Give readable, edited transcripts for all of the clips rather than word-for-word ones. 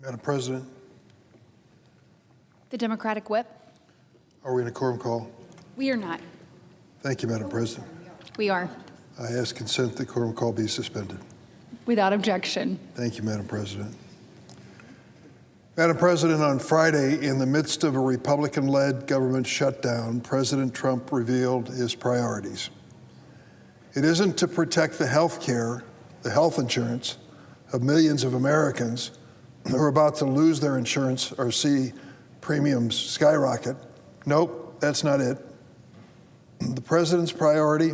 Madam President, The Democratic Whip. are we in a quorum call? We are not. Thank you, Madam President. We are. I ask consent the quorum call be suspended. Without objection. Thank you, Madam President. Madam President, on Friday, in the midst of a Republican-led government shutdown, President Trump revealed his priorities. It isn't to protect the health insurance of millions of Americans who are about to lose their insurance or see premiums skyrocket. Nope, that's not it. The president's priority: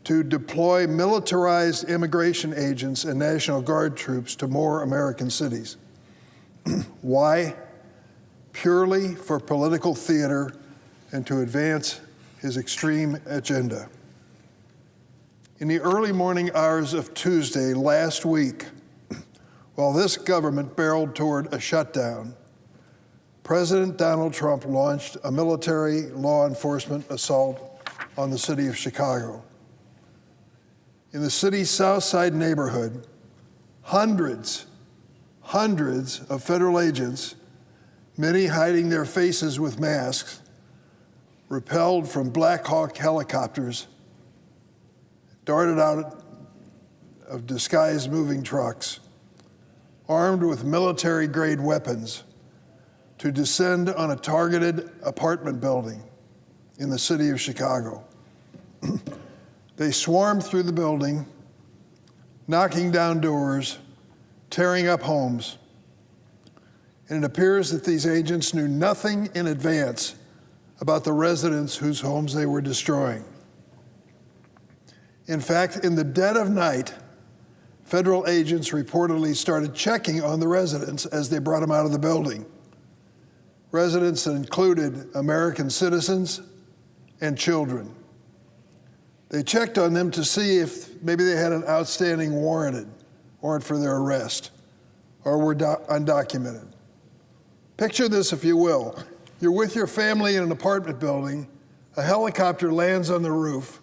to deploy militarized immigration agents and National Guard troops to more American cities. Why? Purely for political theater and to advance his extreme agenda. In the early morning hours of Tuesday last week, while this government barreled toward a shutdown, President Donald Trump launched a military law enforcement assault on the city of Chicago. In the city's South Side neighborhood, hundreds of federal agents, many hiding their faces with masks, rappelled from Black Hawk helicopters, darted out of disguised moving trucks, armed with military-grade weapons, to descend on a targeted apartment building in the city of Chicago. They swarmed through the building, knocking down doors, tearing up homes. And it appears that these agents knew nothing in advance about the residents whose homes they were destroying. In fact, in the dead of night, federal agents reportedly started checking on the residents as they brought them out of the building. Residents that included American citizens and children. They checked on them to see if maybe they had an outstanding warrant for their arrest or were undocumented. Picture this, if you will. You're with your family in an apartment building, a helicopter lands on the roof,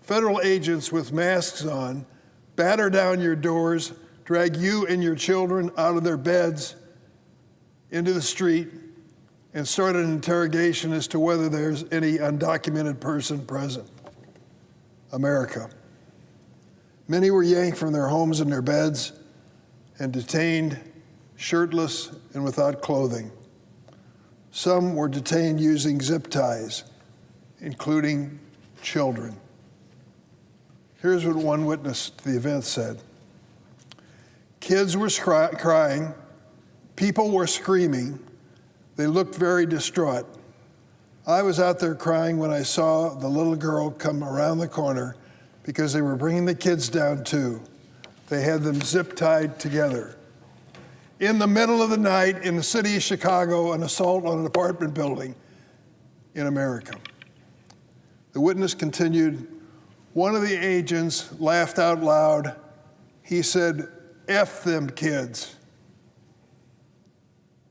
federal agents with masks on batter down your doors, drag you and your children out of their beds into the street, and start an interrogation as to whether there's any undocumented person present. America. Many were yanked from their homes and their beds and detained shirtless and without clothing. Some were detained using zip ties, including children. Here's what one witness to the event said. Kids were crying, people were screaming, they looked very distraught. I was out there crying when I saw the little girl come around the corner because they were bringing the kids down too. They had them zip tied together. In the middle of the night in the city of Chicago, an assault on an apartment building in America. The witness continued, one of the agents laughed out loud. He said, "F them kids."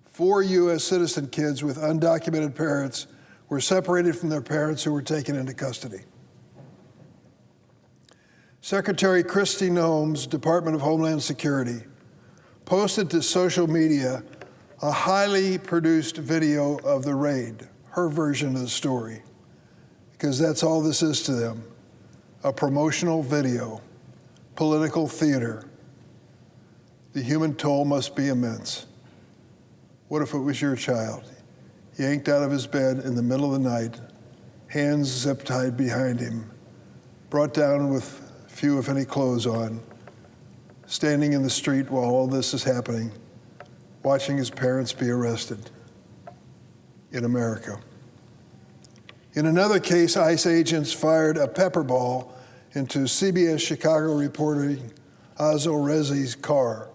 4 U.S. citizen kids with undocumented parents were separated from their parents who were taken into custody. Secretary Kristi Noem's Department of Homeland Security posted to social media a highly produced video of the raid, her version of the story, because that's all this is to them, a promotional video, political theater. The human toll must be immense. What if it was your child, yanked out of his bed in the middle of the night, hands zip-tied behind him, brought down with few, if any, clothes on, standing in the street while all this is happening, watching his parents be arrested in America. In another case, ICE agents fired a pepper ball into CBS Chicago reporter Azo Rezi's car.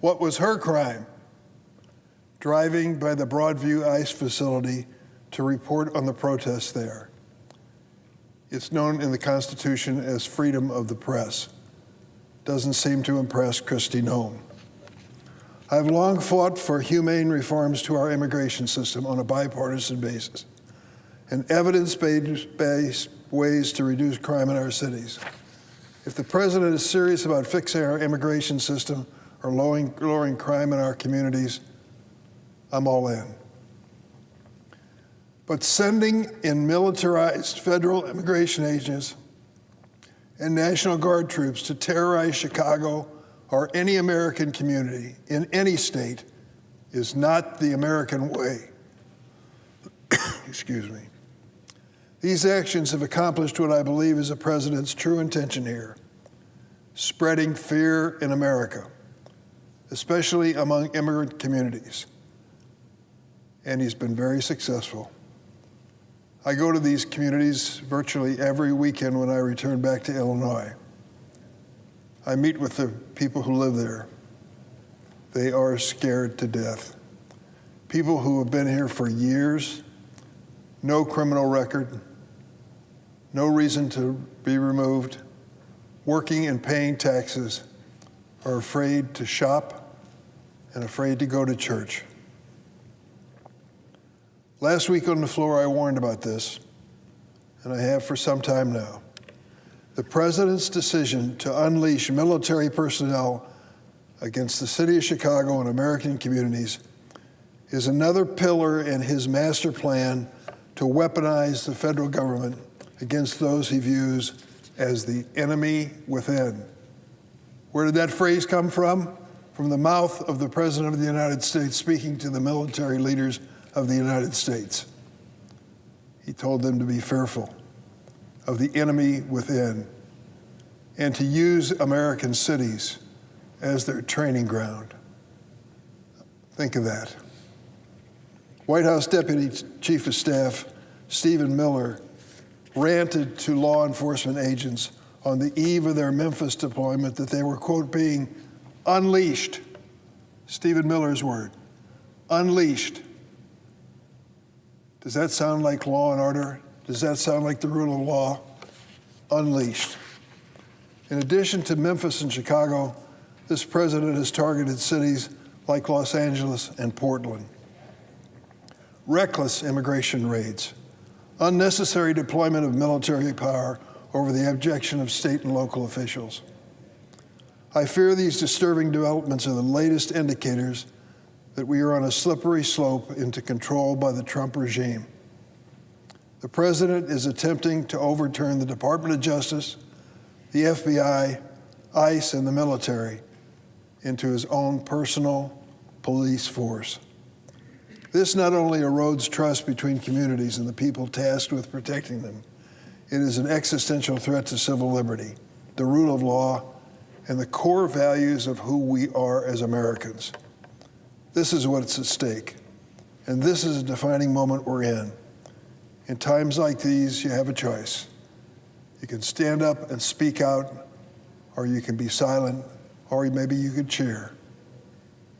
What was her crime? Driving by the Broadview ICE facility to report on the protests there. It's known in the Constitution as freedom of the press. Doesn't seem to impress Kristi Noem. I've long fought for humane reforms to our immigration system on a bipartisan basis and evidence-based ways to reduce crime in our cities. If the president is serious about fixing our immigration system, or lowering crime in our communities, I'm all in. But sending in militarized federal immigration agents and National Guard troops to terrorize Chicago or any American community in any state is not the American way. Excuse me. These actions have accomplished what I believe is the president's true intention here: spreading fear in America, especially among immigrant communities. And he's been very successful. I go to these communities virtually every weekend when I return back to Illinois. I meet with the people who live there. They are scared to death. People who have been here for years, no criminal record, no reason to be removed, working and paying taxes, are afraid to shop and afraid to go to church. Last week on the floor, I warned about this, and I have for some time now. The president's decision to unleash military personnel against the city of Chicago and American communities is another pillar in his master plan to weaponize the federal government against those he views as the enemy within. Where did that phrase come from? From the mouth of the President of the United States speaking to the military leaders of the United States. He told them to be fearful of the enemy within and to use American cities as their training ground. Think of that. White House Deputy Chief of Staff Stephen Miller ranted to law enforcement agents on the eve of their Memphis deployment that they were, quote, being unleashed. Stephen Miller's word, unleashed. Does that sound like law and order? Does that sound like the rule of law? Unleashed. In addition to Memphis and Chicago, this president has targeted cities like Los Angeles and Portland. Reckless immigration raids, unnecessary deployment of military power over the objection of state and local officials. I fear these disturbing developments are the latest indicators that we are on a slippery slope into control by the Trump regime. The president is attempting to overturn the Department of Justice, the FBI, ICE, and the military into his own personal police force. This not only erodes trust between communities and the people tasked with protecting them, it is an existential threat to civil liberty, the rule of law, and the core values of who we are as Americans. This is what's at stake, and this is a defining moment we're in. In times like these, you have a choice. You can stand up and speak out, or you can be silent, or maybe you could cheer.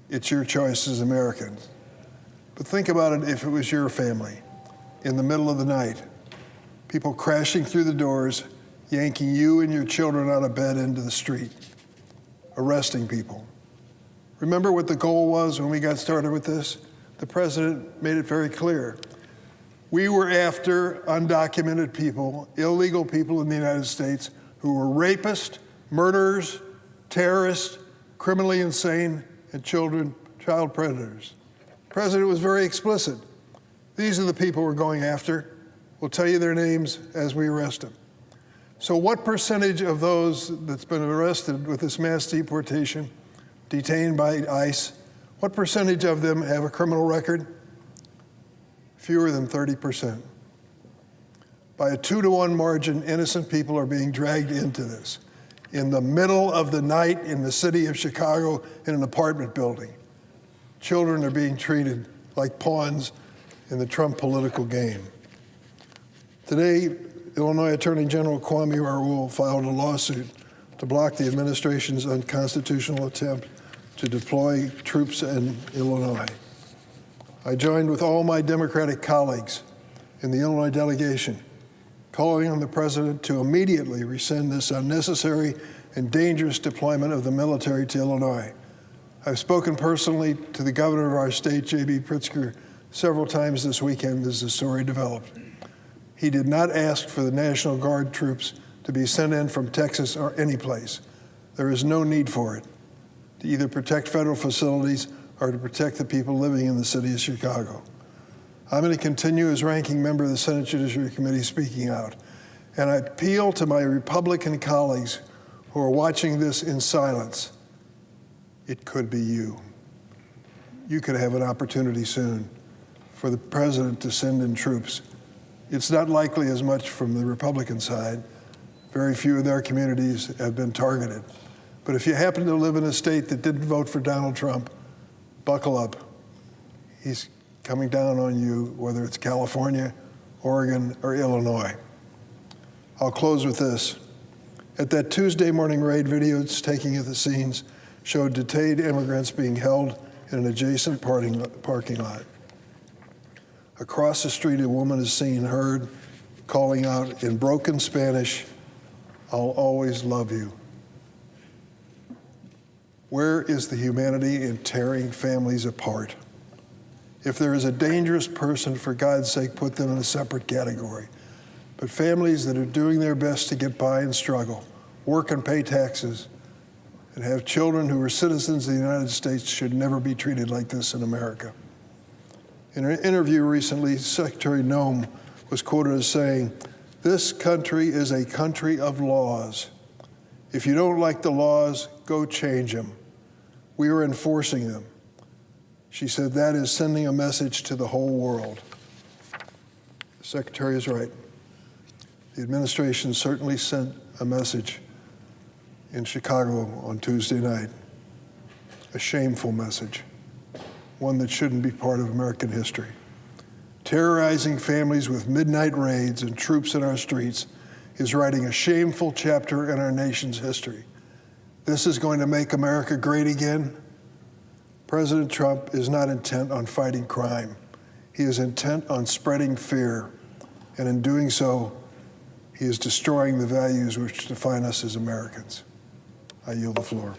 It's your choice as Americans. But think about it if it was your family, in the middle of the night, people crashing through the doors, yanking you and your children out of bed into the street, arresting people. Remember what the goal was when we got started with this? The president made it very clear. We were after undocumented people, illegal people in the United States who were rapists, murderers, terrorists, criminally insane, and child predators. The president was very explicit. These are the people we're going after. We'll tell you their names as we arrest them. So what percentage of those that's been arrested with this mass deportation, detained by ICE, what percentage of them have a criminal record? Fewer than 30%. By a 2-to-1 margin, innocent people are being dragged into this. In the middle of the night in the city of Chicago in an apartment building, children are being treated like pawns in the Trump political game. Today, Illinois Attorney General Kwame Raoul filed a lawsuit to block the administration's unconstitutional attempt to deploy troops in Illinois. I joined with all my Democratic colleagues in the Illinois delegation, calling on the president to immediately rescind this unnecessary and dangerous deployment of the military to Illinois. I've spoken personally to the governor of our state, J.B. Pritzker, several times this weekend as the story developed. He did not ask for the National Guard troops to be sent in from Texas or any place. There is no need for it. to either protect federal facilities or to protect the people living in the city of Chicago. I'm going to continue as ranking member of the Senate Judiciary Committee speaking out. And I appeal to my Republican colleagues who are watching this in silence. It could be you. You could have an opportunity soon for the president to send in troops. It's not likely as much from the Republican side. Very few of their communities have been targeted. But if you happen to live in a state that didn't vote for Donald Trump, buckle up. He's coming down on you, whether it's California, Oregon, or Illinois. I'll close with this. At that Tuesday morning raid, videos taking at the scenes showed detained immigrants being held in an adjacent parking lot. Across the street, a woman is seen heard calling out in broken Spanish, "I'll always love you." Where is the humanity in tearing families apart? If there is a dangerous person, for God's sake, put them in a separate category. But families that are doing their best to get by and struggle, work and pay taxes, and have children who are citizens of the United States should never be treated like this in America. In an interview recently, Secretary Noem was quoted as saying, "This country is a country of laws. If you don't like the laws, go change them. We are enforcing them." She said that is sending a message to the whole world. The Secretary is right. The administration certainly sent a message in Chicago on Tuesday night, a shameful message, one that shouldn't be part of American history. Terrorizing families with midnight raids and troops in our streets is writing a shameful chapter in our nation's history. This is going to make America great again. President Trump is not intent on fighting crime. He is intent on spreading fear, and in doing so, he is destroying the values which define us as Americans. I yield the floor.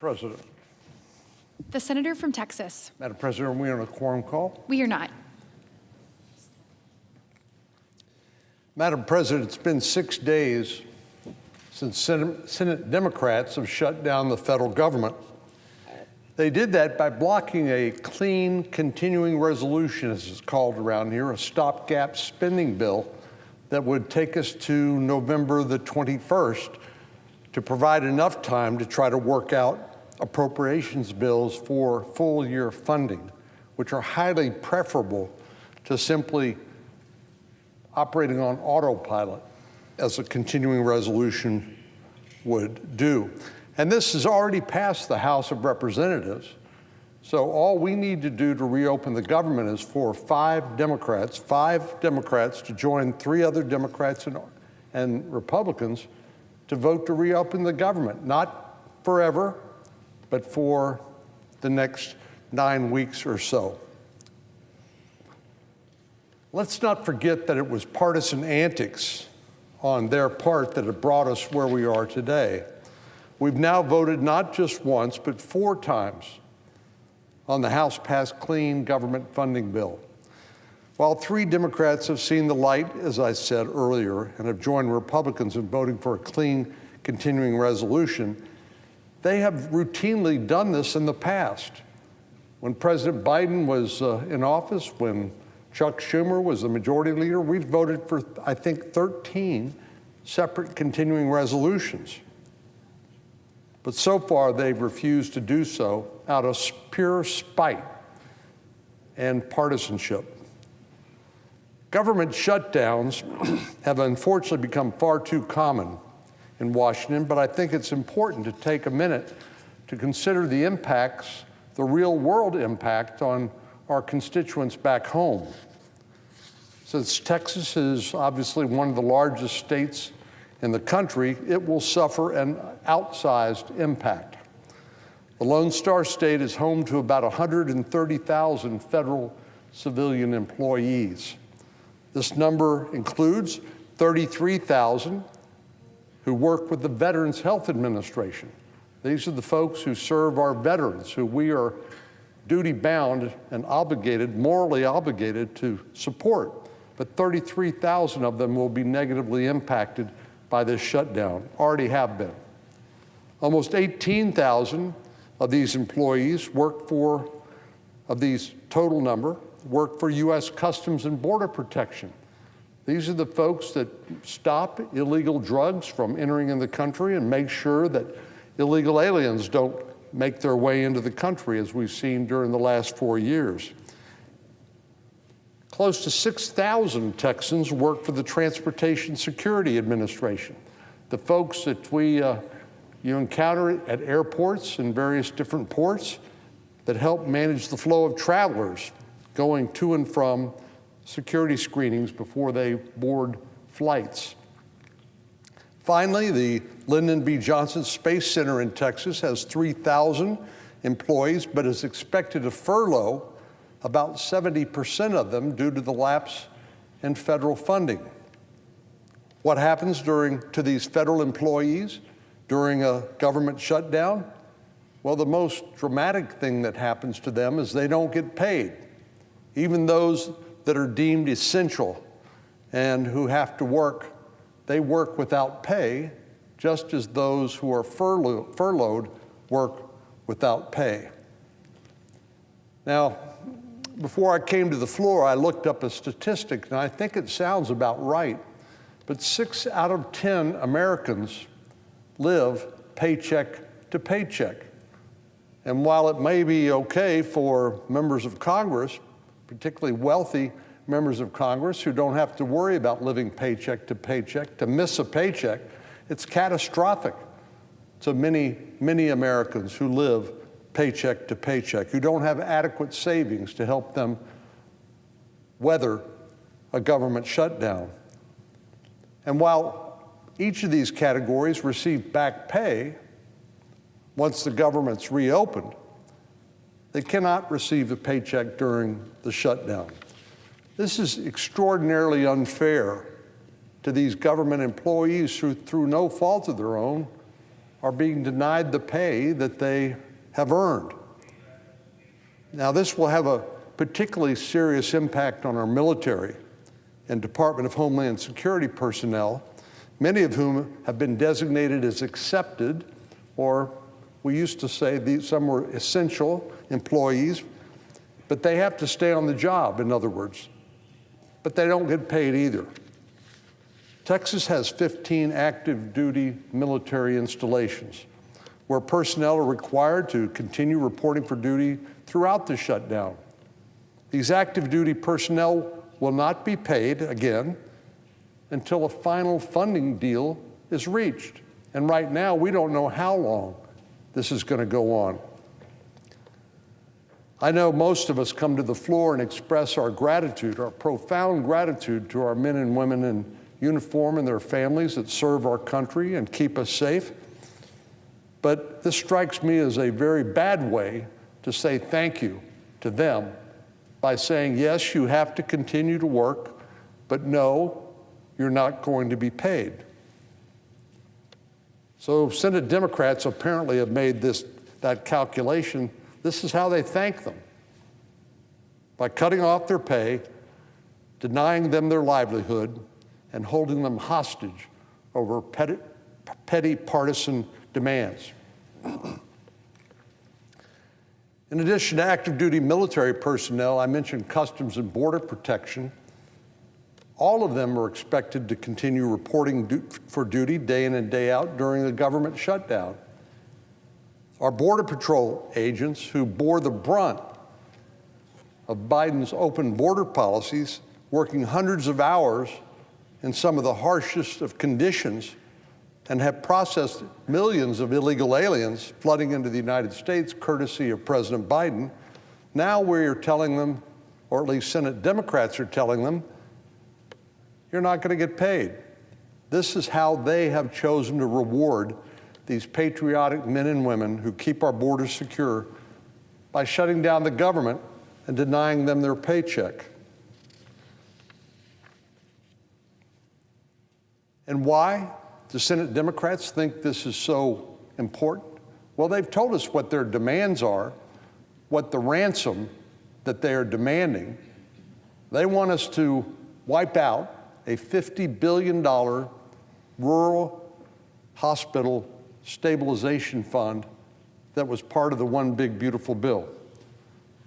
President. The senator from Texas. Madam President, are we on a quorum call? We are not. Madam President, it's been 6 days since Senate Democrats have shut down the federal government. They did that by blocking a clean continuing resolution, as it's called around here, a stopgap spending bill that would take us to November the 21st to provide enough time to try to work out appropriations bills for full year funding, which are highly preferable to simply operating on autopilot, as a continuing resolution would do. And this has already passed the House of Representatives. So all we need to do to reopen the government is for five Democrats to join 3 other Democrats and Republicans to vote to reopen the government, not forever, but for the next 9 weeks or so. Let's not forget that it was partisan antics on their part that have brought us where we are today. We've now voted not just once, but 4 times on the House-passed clean government funding bill. While 3 Democrats have seen the light, as I said earlier, and have joined Republicans in voting for a clean continuing resolution, they have routinely done this in the past. When President Biden was in office, when Chuck Schumer was the majority leader, we've voted for, I think, 13 separate continuing resolutions. But so far, they've refused to do so out of pure spite and partisanship. Government shutdowns have unfortunately become far too common in Washington, but I think it's important to take a minute to consider the impacts, the real world impact on our constituents back home. Since Texas is obviously one of the largest states in the country, it will suffer an outsized impact. The Lone Star State is home to about 130,000 federal civilian employees. This number includes 33,000 who work with the Veterans Health Administration. These are the folks who serve our veterans, who we are duty-bound and obligated, morally obligated to support. But 33,000 of them will be negatively impacted by this shutdown, already have been. Almost 18,000 of these employees of these total number, work for U.S. Customs and Border Protection. These are the folks that stop illegal drugs from entering in the country and make sure that illegal aliens don't make their way into the country, as we've seen during the last 4 years. Close to 6,000 Texans work for the Transportation Security Administration, the folks that you encounter at airports and various different ports that help manage the flow of travelers going to and from security screenings before they board flights. Finally, the Lyndon B. Johnson Space Center in Texas has 3,000 employees, but is expected to furlough about 70% of them due to the lapse in federal funding. What happens to these federal employees during a government shutdown? Well, the most dramatic thing that happens to them is they don't get paid. Even those that are deemed essential and who have to work, they work without pay, just as those who are furloughed work without pay. Now, before I came to the floor, I looked up a statistic, and I think it sounds about right, but 6 out of 10 Americans live paycheck to paycheck. And while it may be okay for members of Congress, particularly wealthy members of Congress who don't have to worry about living paycheck to paycheck, to miss a paycheck, it's catastrophic to many, many Americans who live paycheck to paycheck, who don't have adequate savings to help them weather a government shutdown. And while each of these categories receive back pay, once the government's reopened, they cannot receive a paycheck during the shutdown. This is extraordinarily unfair to these government employees who, through no fault of their own, are being denied the pay that they have earned. Now, this will have a particularly serious impact on our military and Department of Homeland Security personnel, many of whom have been designated as accepted, or we used to say some were essential employees, but they have to stay on the job, in other words, but they don't get paid either. Texas has 15 active duty military installations where personnel are required to continue reporting for duty throughout the shutdown. These active duty personnel will not be paid again until a final funding deal is reached. And right now, we don't know how long this is going to go on. I know most of us come to the floor and express our gratitude, our profound gratitude to our men and women in uniform and their families that serve our country and keep us safe. But this strikes me as a very bad way to say thank you to them by saying, yes, you have to continue to work, but no, you're not going to be paid. So Senate Democrats apparently have made that calculation. This is how they thank them: by cutting off their pay, denying them their livelihood, and holding them hostage over petty partisan demands. In addition to active duty military personnel, I mentioned Customs and Border Protection. All of them are expected to continue reporting for duty day in and day out during the government shutdown. Our Border Patrol agents, who bore the brunt of Biden's open border policies, working hundreds of hours in some of the harshest of conditions, and have processed millions of illegal aliens flooding into the United States courtesy of President Biden. Now we're telling them, or at least Senate Democrats are telling them, you're not going to get paid. This is how they have chosen to reward these patriotic men and women who keep our borders secure, by shutting down the government and denying them their paycheck. And why do Senate Democrats think this is so important? Well, they've told us what their demands are, what the ransom that they are demanding. They want us to wipe out a $50 billion rural hospital stabilization fund that was part of the One Big Beautiful Bill.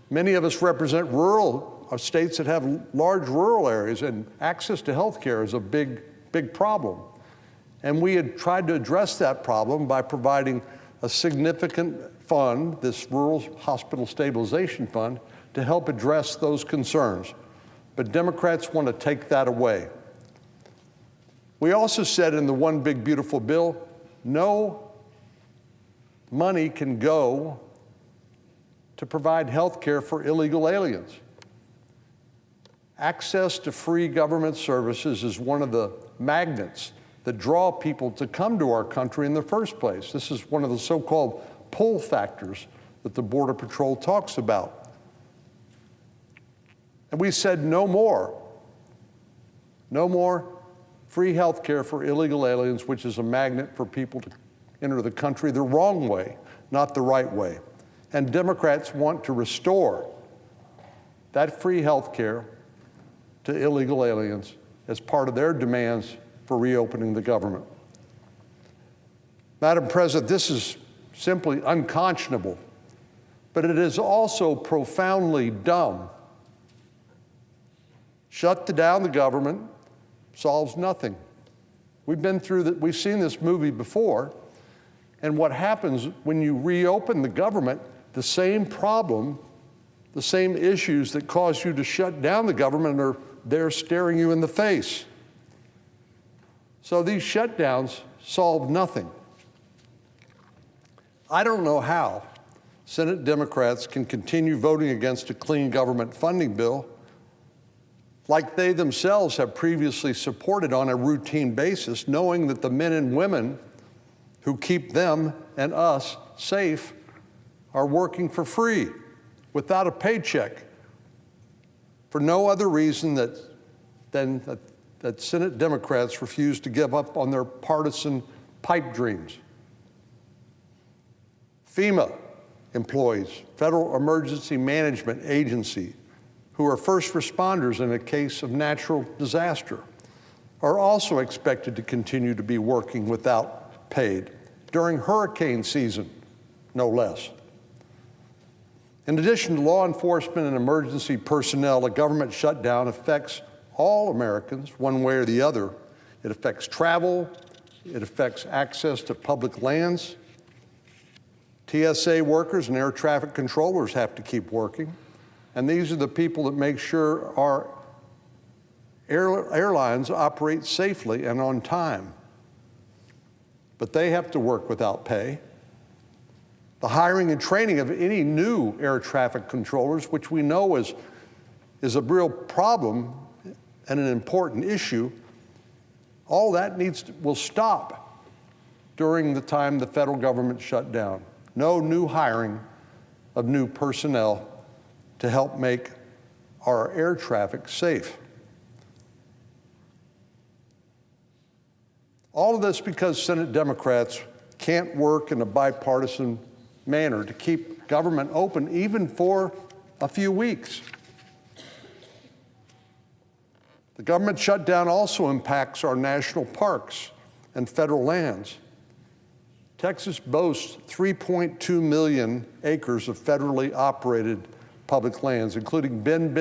Many of us represent rural states that have large rural areas, and access to health care is a big problem. And we had tried to address that problem by providing a significant fund, this Rural Hospital Stabilization Fund, to help address those concerns. But Democrats want to take that away. We also said in the One Big Beautiful Bill, no money can go to provide health care for illegal aliens. Access to free government services is one of the magnets that draw people to come to our country in the first place. This is one of the so-called pull factors that the Border Patrol talks about. And we said no more free health care for illegal aliens, which is a magnet for people to enter the country the wrong way, not the right way. And Democrats want to restore that free health care to illegal aliens as part of their demands for reopening the government. Madam President, this is simply unconscionable, but it is also profoundly dumb. Shut down the government solves nothing. We've seen this movie before, and what happens when you reopen the government, the same problem, the same issues that caused you to shut down the government are there staring you in the face. So these shutdowns solve nothing. I don't know how Senate Democrats can continue voting against a clean government funding bill like they themselves have previously supported on a routine basis, knowing that the men and women who keep them and us safe are working for free, without a paycheck, for no other reason than that Senate Democrats refuse to give up on their partisan pipe dreams. FEMA employees, Federal Emergency Management Agency, who are first responders in a case of natural disaster, are also expected to continue to be working without paid during hurricane season, no less. In addition to law enforcement and emergency personnel, a government shutdown affects all Americans one way or the other. It affects travel, it affects access to public lands. TSA workers and air traffic controllers have to keep working, and these are the people that make sure our airlines operate safely and on time. But they have to work without pay. The hiring and training of any new air traffic controllers, which we know is a real problem and an important issue, all that will stop during the time the federal government shut down. No new hiring of new personnel to help make our air traffic safe. All of this because Senate Democrats can't work in a bipartisan manner to keep government open even for a few weeks. The government shutdown also impacts our national parks and federal lands. Texas boasts 3.2 million acres of federally operated public lands, including Big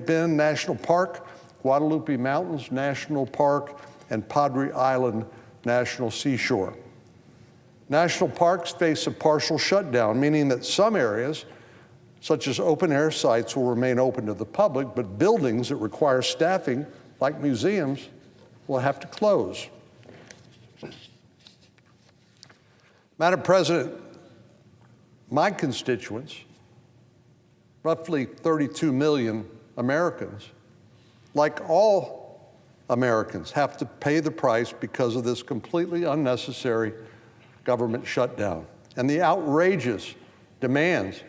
Bend National Park, Guadalupe Mountains National Park, and Padre Island National Seashore. National parks face a partial shutdown, meaning that some areas, such as open-air sites, will remain open to the public, but buildings that require staffing, like museums, will have to close. Madam President, my constituents, roughly 32 million Americans, like all Americans, have to pay the price because of this completely unnecessary government shutdown and the outrageous demands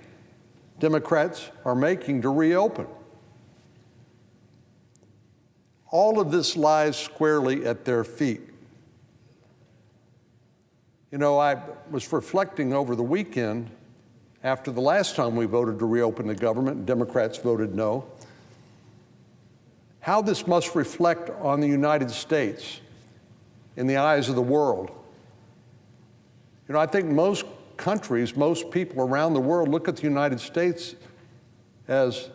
Democrats are making to reopen. All of this lies squarely at their feet. You know, I was reflecting over the weekend after the last time we voted to reopen the government and Democrats voted no, how this must reflect on the United States in the eyes of the world. You know, I think most countries, most people around the world look at the United States as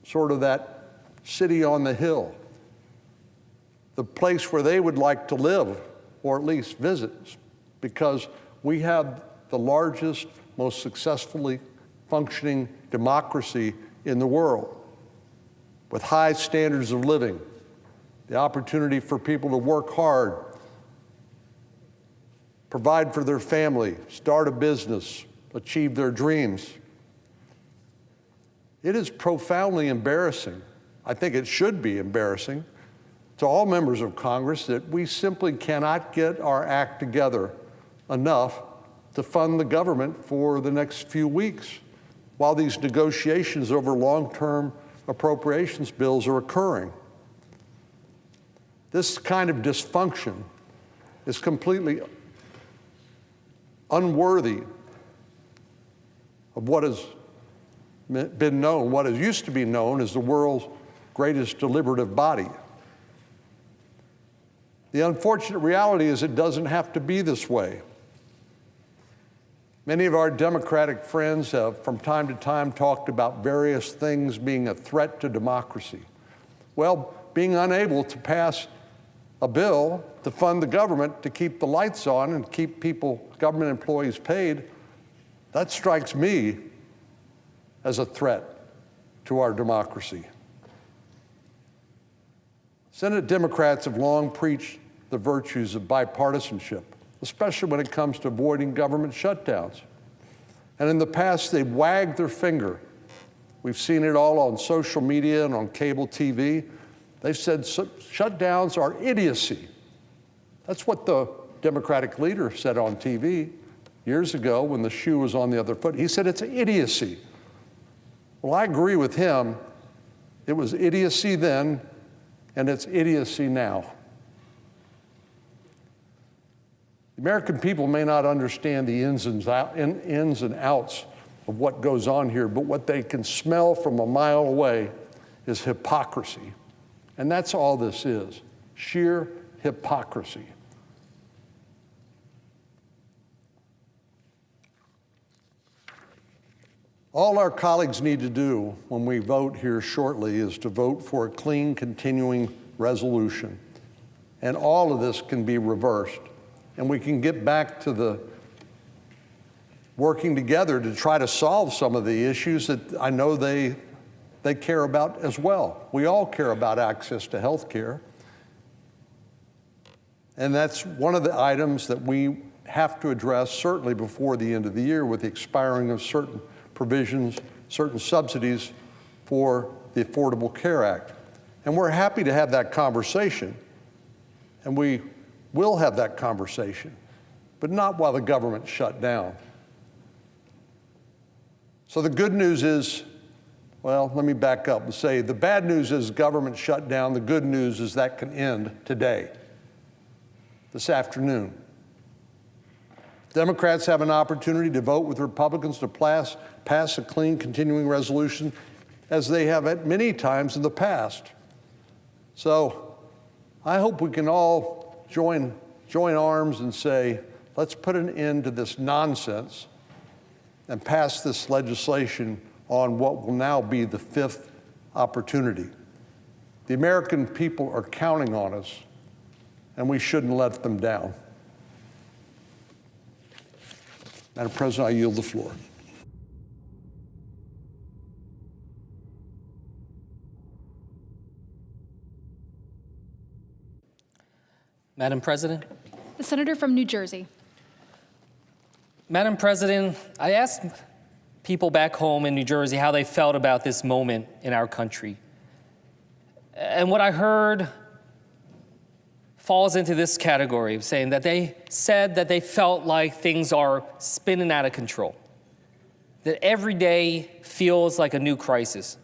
sort of that city on the hill, the place where they would like to live or at least visit, because we have the largest, most successfully functioning democracy in the world, with high standards of living, the opportunity for people to work hard, provide for their family, start a business, achieve their dreams. It is profoundly embarrassing, I think it should be embarrassing, to all members of Congress that we simply cannot get our act together enough to fund the government for the next few weeks while these negotiations over long-term appropriations bills are occurring. This kind of dysfunction is completely unworthy of what has been known, what has used to be known as the world's greatest deliberative body. The unfortunate reality is it doesn't have to be this way. Many of our Democratic friends have from time to time talked about various things being a threat to democracy. Well, being unable to pass a bill to fund the government to keep the lights on and keep government employees paid, that strikes me as a threat to our democracy. Senate Democrats have long preached the virtues of bipartisanship, especially when it comes to avoiding government shutdowns. And in the past, they've wagged their finger. We've seen it all on social media and on cable TV. They've said shutdowns are idiocy. That's what the Democratic leader said on TV years ago when the shoe was on the other foot. He said it's idiocy. Well, I agree with him. It was idiocy then, and it's idiocy now. The American people may not understand the ins and outs of what goes on here, but what they can smell from a mile away is hypocrisy. And that's all this is, sheer hypocrisy. All our colleagues need to do when we vote here shortly is to vote for a clean, continuing resolution. And all of this can be reversed. And we can get back to the working together to try to solve some of the issues that I know they care about as well. We all care about access to health care. And that's one of the items that we have to address certainly before the end of the year with the expiring of certain provisions, certain subsidies for the Affordable Care Act. And we're happy to have that conversation, and we will have that conversation, but not while the government shut down. So the good news is, well, let me back up and say the bad news is government shut down. The good news is that can end today, this afternoon. Democrats have an opportunity to vote with Republicans to pass a clean, continuing resolution, as they have at many times in the past. So I hope we can all join arms and say, let's put an end to this nonsense and pass this legislation on what will now be the fifth opportunity. The American people are counting on us, and we shouldn't let them down. Madam President, I yield the floor. Madam President. The senator from New Jersey. Madam President, I asked people back home in New Jersey how they felt about this moment in our country. And what I heard falls into this category of saying that they said that they felt like things are spinning out of control. That every day feels like a new crisis.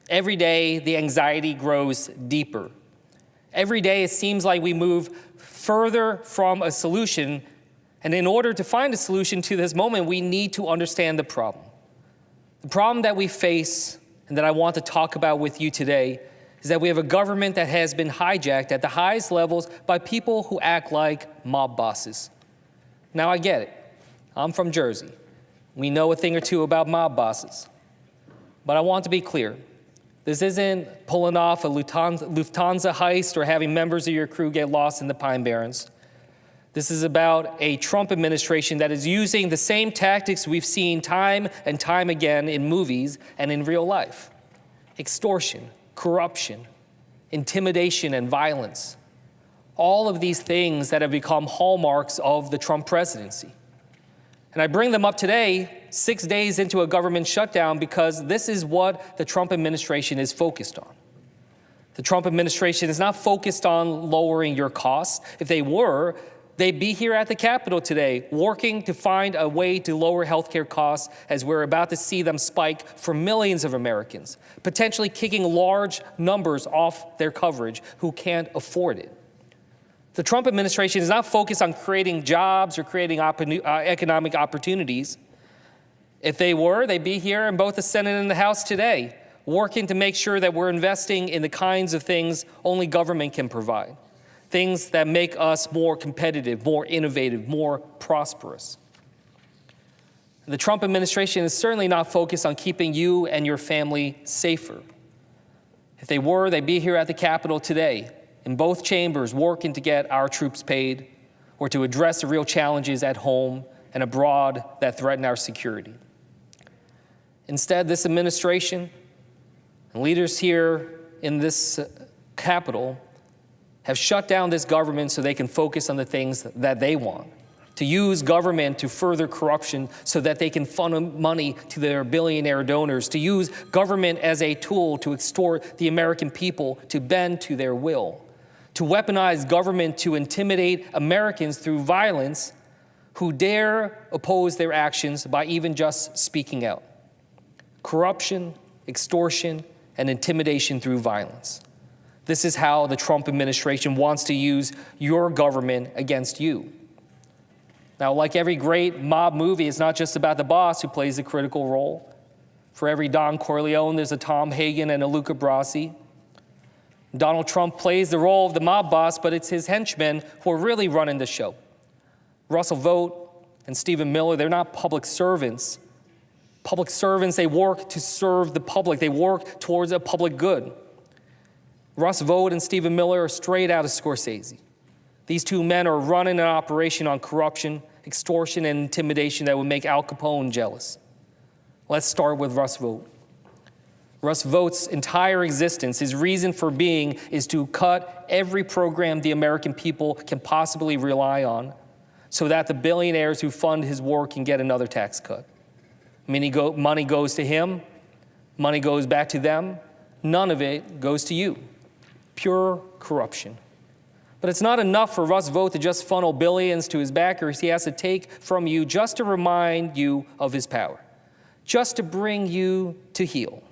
Every day the anxiety grows deeper. Every day it seems like we move further from a solution. And in order to find a solution to this moment, we need to understand the problem. The problem that we face and that I want to talk about with you today is that we have a government that has been hijacked at the highest levels by people who act like mob bosses. Now, I get it. I'm from Jersey. We know a thing or two about mob bosses. But I want to be clear. This isn't pulling off a Lufthansa heist or having members of your crew get lost in the Pine Barrens. This is about a Trump administration that is using the same tactics we've seen time and time again in movies and in real life. Extortion, corruption, intimidation, and violence. All of these things that have become hallmarks of the Trump presidency. And I bring them up today, 6 days into a government shutdown, because this is what the Trump administration is focused on. The Trump administration is not focused on lowering your costs. If they were, they'd be here at the Capitol today working to find a way to lower healthcare costs as we're about to see them spike for millions of Americans, potentially kicking large numbers off their coverage who can't afford it. The Trump administration is not focused on creating jobs or creating economic opportunities. If they were, they'd be here in both the Senate and the House today, working to make sure that we're investing in the kinds of things only government can provide. Things that make us more competitive, more innovative, more prosperous. The Trump administration is certainly not focused on keeping you and your family safer. If they were, they'd be here at the Capitol today, in both chambers, working to get our troops paid or to address the real challenges at home and abroad that threaten our security. Instead, this administration and leaders here in this Capitol have shut down this government so they can focus on the things that they want, to use government to further corruption so that they can funnel money to their billionaire donors, to use government as a tool to extort the American people to bend to their will, to weaponize government to intimidate Americans through violence who dare oppose their actions by even just speaking out. Corruption, extortion, and intimidation through violence. This is how the Trump administration wants to use your government against you. Now, like every great mob movie, it's not just about the boss who plays a critical role. For every Don Corleone, there's a Tom Hagen and a Luca Brasi. Donald Trump plays the role of the mob boss, but it's his henchmen who are really running the show. Russell Vought and Stephen Miller, they're not public servants. Public servants, they work to serve the public. They work towards a public good. Russ Vought and Stephen Miller are straight out of Scorsese. These two men are running an operation on corruption, extortion, and intimidation that would make Al Capone jealous. Let's start with Russ Vought. Russ Vaught's entire existence, his reason for being, is to cut every program the American people can possibly rely on so that the billionaires who fund his work can get another tax cut. Money goes to him, money goes back to them, none of it goes to you. Pure corruption. But it's not enough for Russ Vought to just funnel billions to his backers. He has to take from you just to remind you of his power, just to bring you to heel.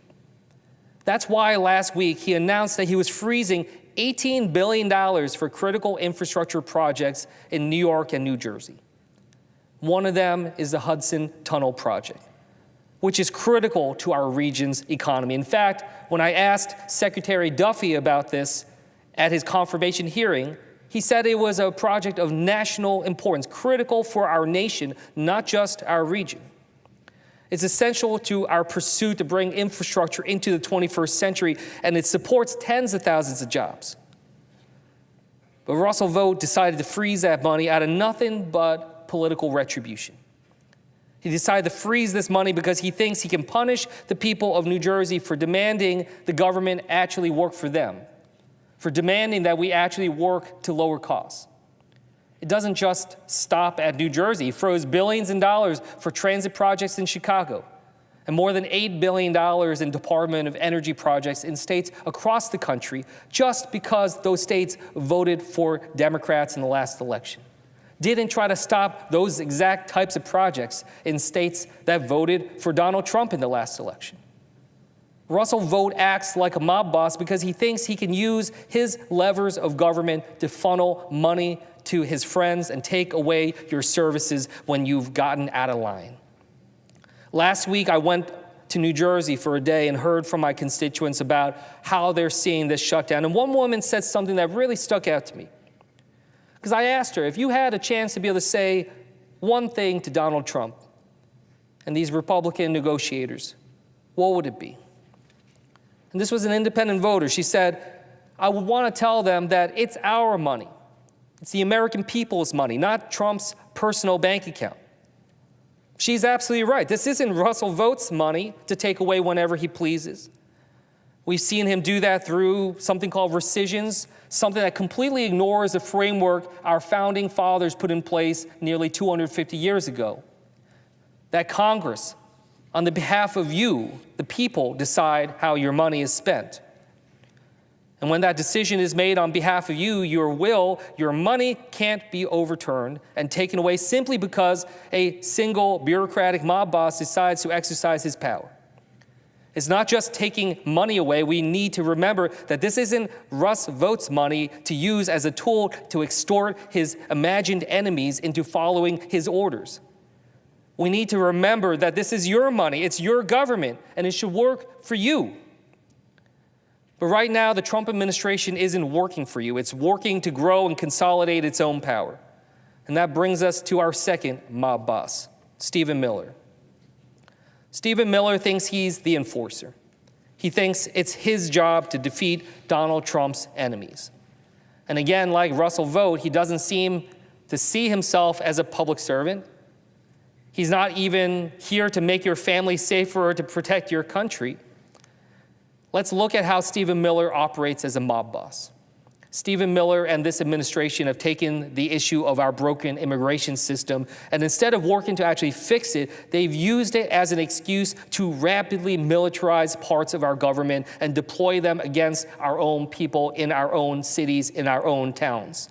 That's why last week he announced that he was freezing $18 billion for critical infrastructure projects in New York and New Jersey. One of them is the Hudson Tunnel Project, which is critical to our region's economy. In fact, when I asked Secretary Duffy about this at his confirmation hearing, he said it was a project of national importance, critical for our nation, not just our region. It's essential to our pursuit to bring infrastructure into the 21st century, and it supports tens of thousands of jobs. But Russell Vought decided to freeze that money out of nothing but political retribution. He decided to freeze this money because he thinks he can punish the people of New Jersey for demanding the government actually work for them, for demanding that we actually work to lower costs. It doesn't just stop at New Jersey. He froze billions in dollars for transit projects in Chicago and more than $8 billion in Department of Energy projects in states across the country just because those states voted for Democrats in the last election. Didn't try to stop those exact types of projects in states that voted for Donald Trump in the last election. Russell Vought acts like a mob boss because he thinks he can use his levers of government to funnel money to his friends and take away your services when you've gotten out of line. Last week, I went to New Jersey for a day and heard from my constituents about how they're seeing this shutdown. And one woman said something that really stuck out to me. Because I asked her, if you had a chance to be able to say one thing to Donald Trump and these Republican negotiators, what would it be? And this was an independent voter. She said, I would want to tell them that it's our money. It's the American people's money, not Trump's personal bank account. She's absolutely right. This isn't Russell Vaught's money to take away whenever he pleases. We've seen him do that through something called rescissions, something that completely ignores the framework our founding fathers put in place nearly 250 years ago. That Congress, on the behalf of you, the people, decide how your money is spent. And when that decision is made on behalf of you, your will, your money can't be overturned and taken away simply because a single bureaucratic mob boss decides to exercise his power. It's not just taking money away. We need to remember that this isn't Russ Vaught's money to use as a tool to extort his imagined enemies into following his orders. We need to remember that this is your money, it's your government, and it should work for you. But right now, the Trump administration isn't working for you. It's working to grow and consolidate its own power. And that brings us to our second mob boss, Stephen Miller. Stephen Miller thinks he's the enforcer. He thinks it's his job to defeat Donald Trump's enemies. And again, like Russell Vought, he doesn't seem to see himself as a public servant. He's not even here to make your family safer or to protect your country. Let's look at how Stephen Miller operates as a mob boss. Stephen Miller and this administration have taken the issue of our broken immigration system, and instead of working to actually fix it, they've used it as an excuse to rapidly militarize parts of our government and deploy them against our own people in our own cities, in our own towns.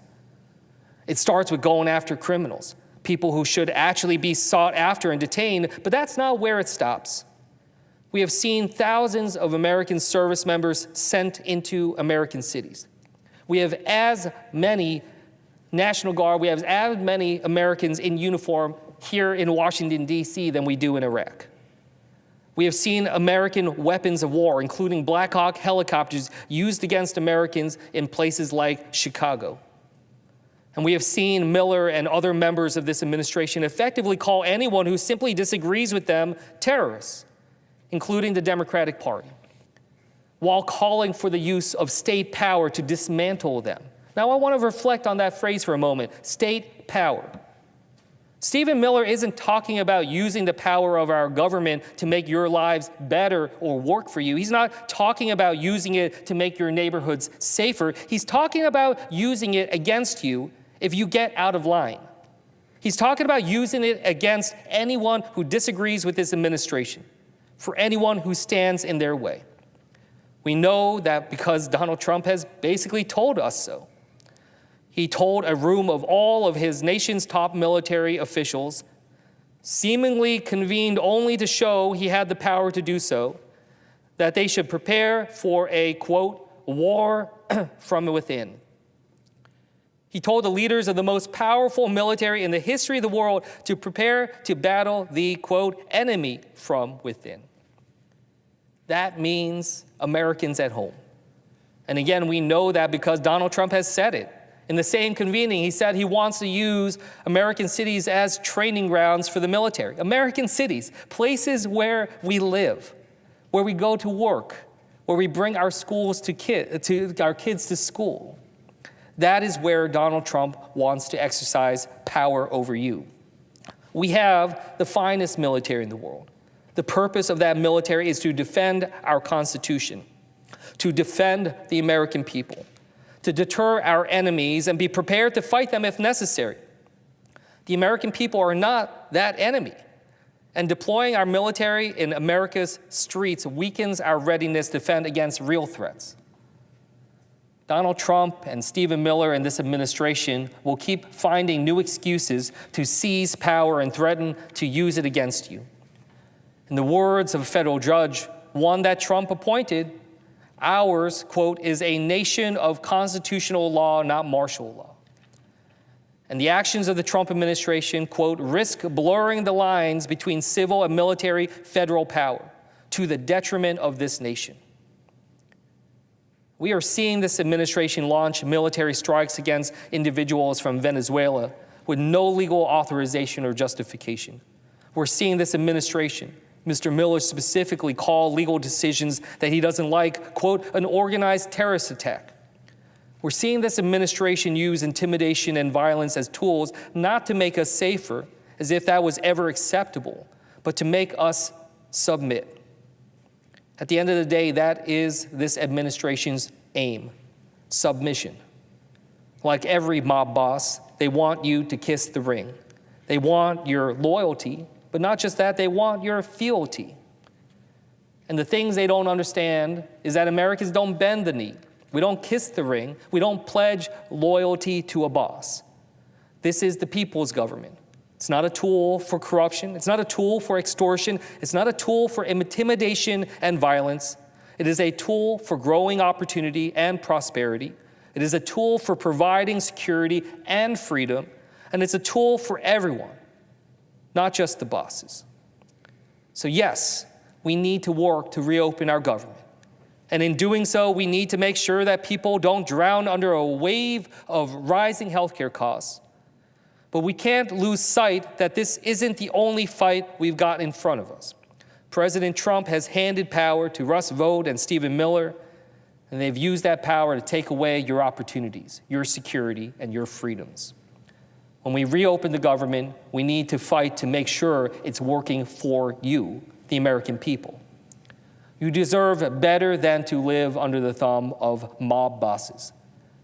It starts with going after criminals, people who should actually be sought after and detained, but that's not where it stops. We have seen thousands of American service members sent into American cities. We have as many National Guard, we have as many Americans in uniform here in Washington, D.C. than we do in Iraq. We have seen American weapons of war, including Black Hawk helicopters, used against Americans in places like Chicago. And we have seen Miller and other members of this administration effectively call anyone who simply disagrees with them terrorists, including the Democratic Party, while calling for the use of state power to dismantle them. Now, I want to reflect on that phrase for a moment, state power. Stephen Miller isn't talking about using the power of our government to make your lives better or work for you. He's not talking about using it to make your neighborhoods safer. He's talking about using it against you if you get out of line. He's talking about using it against anyone who disagrees with this administration, for anyone who stands in their way. We know that because Donald Trump has basically told us so. He told a room of all of his nation's top military officials, seemingly convened only to show he had the power to do so, that they should prepare for a, quote, war from within. He told the leaders of the most powerful military in the history of the world to prepare to battle the, quote, enemy from within. That means Americans at home. And again, we know that because Donald Trump has said it. In the same convening, he said he wants to use American cities as training grounds for the military. American cities, places where we live, where we go to work, where we bring our our kids to school. That is where Donald Trump wants to exercise power over you. We have the finest military in the world. The purpose of that military is to defend our Constitution, to defend the American people, to deter our enemies and be prepared to fight them if necessary. The American people are not that enemy, and deploying our military in America's streets weakens our readiness to defend against real threats. Donald Trump and Stephen Miller and this administration will keep finding new excuses to seize power and threaten to use it against you. In the words of a federal judge, one that Trump appointed, ours, quote, is a nation of constitutional law, not martial law. And the actions of the Trump administration, quote, risk blurring the lines between civil and military federal power to the detriment of this nation. We are seeing this administration launch military strikes against individuals from Venezuela with no legal authorization or justification. We're seeing this administration, Mr. Miller specifically, call legal decisions that he doesn't like, quote, an organized terrorist attack. We're seeing this administration use intimidation and violence as tools not to make us safer, as if that was ever acceptable, but to make us submit. At the end of the day, that is this administration's aim, submission. Like every mob boss, they want you to kiss the ring. They want your loyalty, but not just that, they want your fealty. And the things they don't understand is that Americans don't bend the knee. We don't kiss the ring. We don't pledge loyalty to a boss. This is the people's government. It's not a tool for corruption. It's not a tool for extortion. It's not a tool for intimidation and violence. It is a tool for growing opportunity and prosperity. It is a tool for providing security and freedom. And it's a tool for everyone, not just the bosses. So yes, we need to work to reopen our government. And in doing so, we need to make sure that people don't drown under a wave of rising healthcare costs. But we can't lose sight that this isn't the only fight we've got in front of us. President Trump has handed power to Russ Vought and Stephen Miller, and they've used that power to take away your opportunities, your security, and your freedoms. When we reopen the government, we need to fight to make sure it's working for you, the American people. You deserve better than to live under the thumb of mob bosses.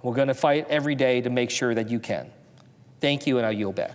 We're going to fight every day to make sure that you can. Thank you, and I yield back.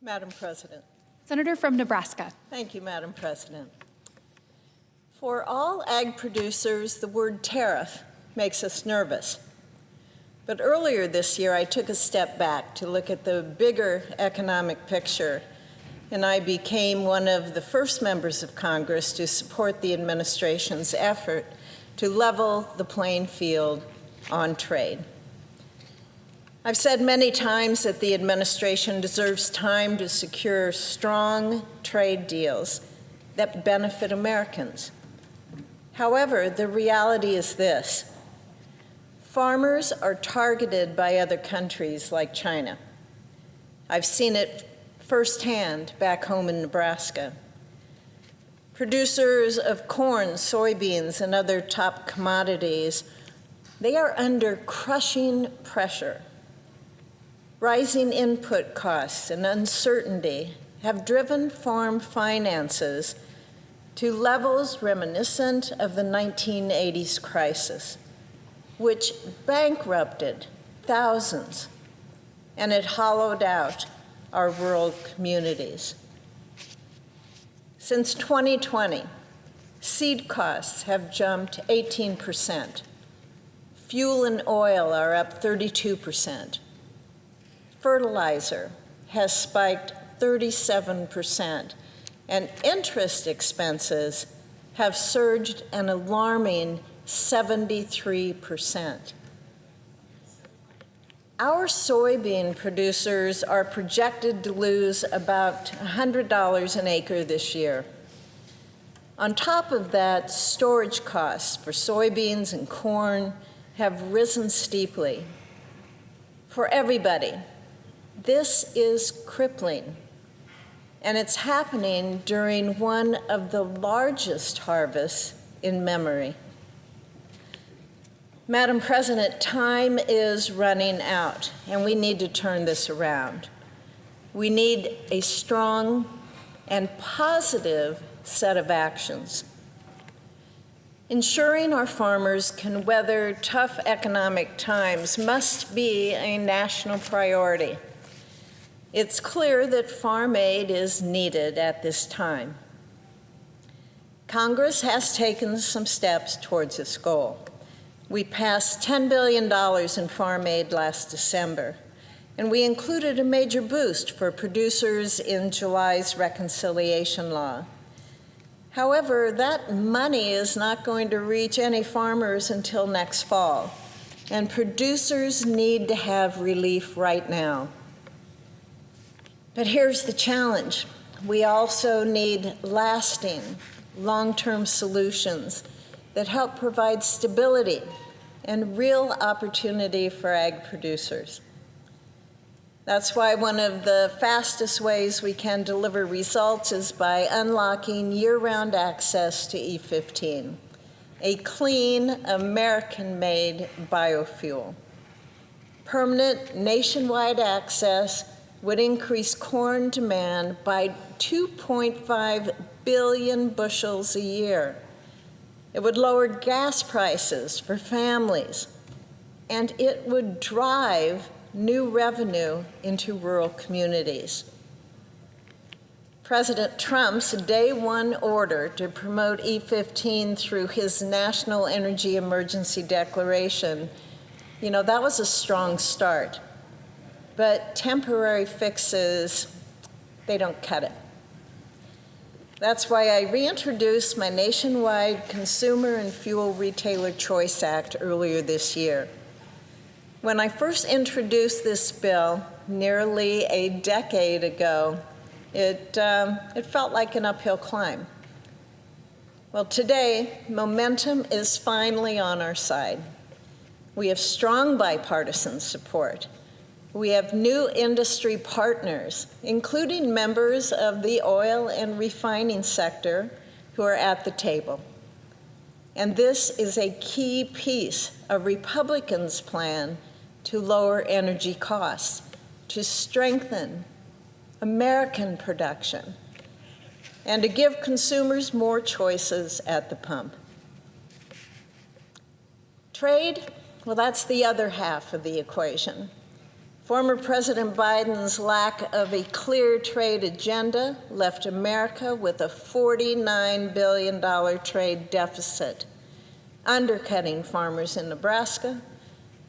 Madam President. Senator from Nebraska. Thank you, Madam President. For all ag producers, the word tariff makes us nervous. But earlier this year, I took a step back to look at the bigger economic picture, and I became one of the first members of Congress to support the administration's effort to level the playing field on trade. I've said many times that the administration deserves time to secure strong trade deals that benefit Americans. However, the reality is this: farmers are targeted by other countries like China. I've seen it firsthand back home in Nebraska. Producers of corn, soybeans, and other top commodities, they are under crushing pressure. Rising input costs and uncertainty have driven farm finances to levels reminiscent of the 1980s crisis, which bankrupted thousands, and it hollowed out our rural communities. Since 2020, seed costs have jumped 18%. Fuel and oil are up 32%. Fertilizer has spiked 37%, and interest expenses have surged an alarming 73%. Our soybean producers are projected to lose about $100 an acre this year. On top of that, storage costs for soybeans and corn have risen steeply. For everybody, this is crippling, and it's happening during one of the largest harvests in memory. Madam President, time is running out, and we need to turn this around. We need a strong and positive set of actions. Ensuring our farmers can weather tough economic times must be a national priority. It's clear that farm aid is needed at this time. Congress has taken some steps towards this goal. We passed $10 billion in farm aid last December, and we included a major boost for producers in July's reconciliation law. However, that money is not going to reach any farmers until next fall, and producers need to have relief right now. But here's the challenge. We also need lasting, long-term solutions that help provide stability and real opportunity for ag producers. That's why one of the fastest ways we can deliver results is by unlocking year-round access to E15, a clean, American-made biofuel. Permanent nationwide access would increase corn demand by 2.5 billion bushels a year. It would lower gas prices for families, and it would drive new revenue into rural communities. President Trump's day one order to promote E15 through his National Energy Emergency Declaration, that was a strong start. But temporary fixes, they don't cut it. That's why I reintroduced my nationwide Consumer and Fuel Retailer Choice Act earlier this year. When I first introduced this bill nearly a decade ago, it felt like an uphill climb. Well, today, momentum is finally on our side. We have strong bipartisan support. We have new industry partners, including members of the oil and refining sector, who are at the table. And this is a key piece of Republicans' plan to lower energy costs, to strengthen American production, and to give consumers more choices at the pump. Trade, well, that's the other half of the equation. Former President Biden's lack of a clear trade agenda left America with a $49 billion trade deficit, undercutting farmers in Nebraska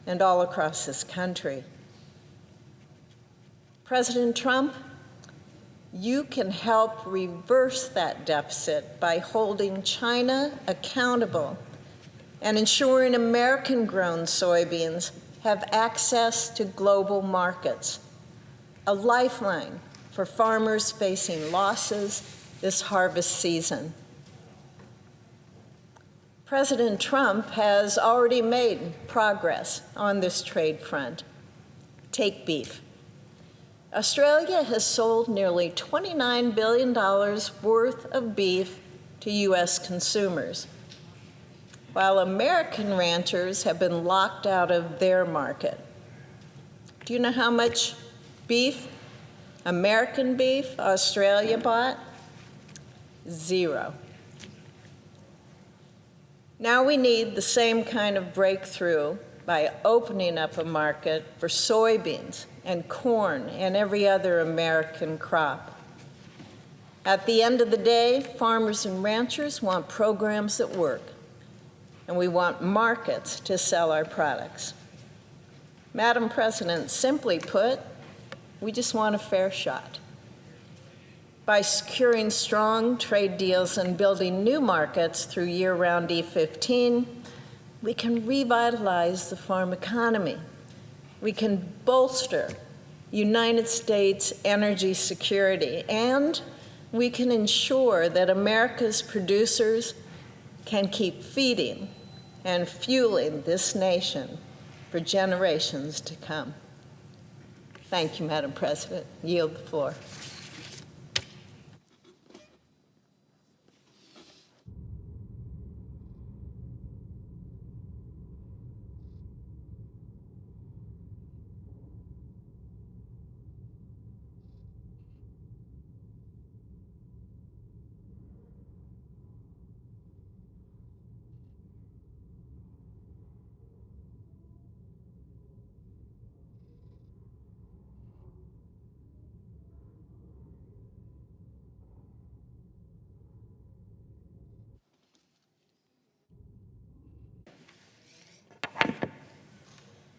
and all across this country. President Trump, you can help reverse that deficit by holding China accountable and ensuring American-grown soybeans have access to global markets, a lifeline for farmers facing losses this harvest season. President Trump has already made progress on this trade front. Take beef. Australia has sold nearly $29 billion worth of beef to U.S. consumers, while American ranchers have been locked out of their market. Do you know how much beef, American beef, Australia bought? 0. Now we need the same kind of breakthrough by opening up a market for soybeans and corn and every other American crop. At the end of the day, farmers and ranchers want programs that work, and we want markets to sell our products. Madam President, simply put, we just want a fair shot. By securing strong trade deals and building new markets through year-round E15, we can revitalize the farm economy. We can bolster United States energy security, and we can ensure that America's producers can keep feeding and fueling this nation for generations to come. Thank you, Madam President. Yield the floor.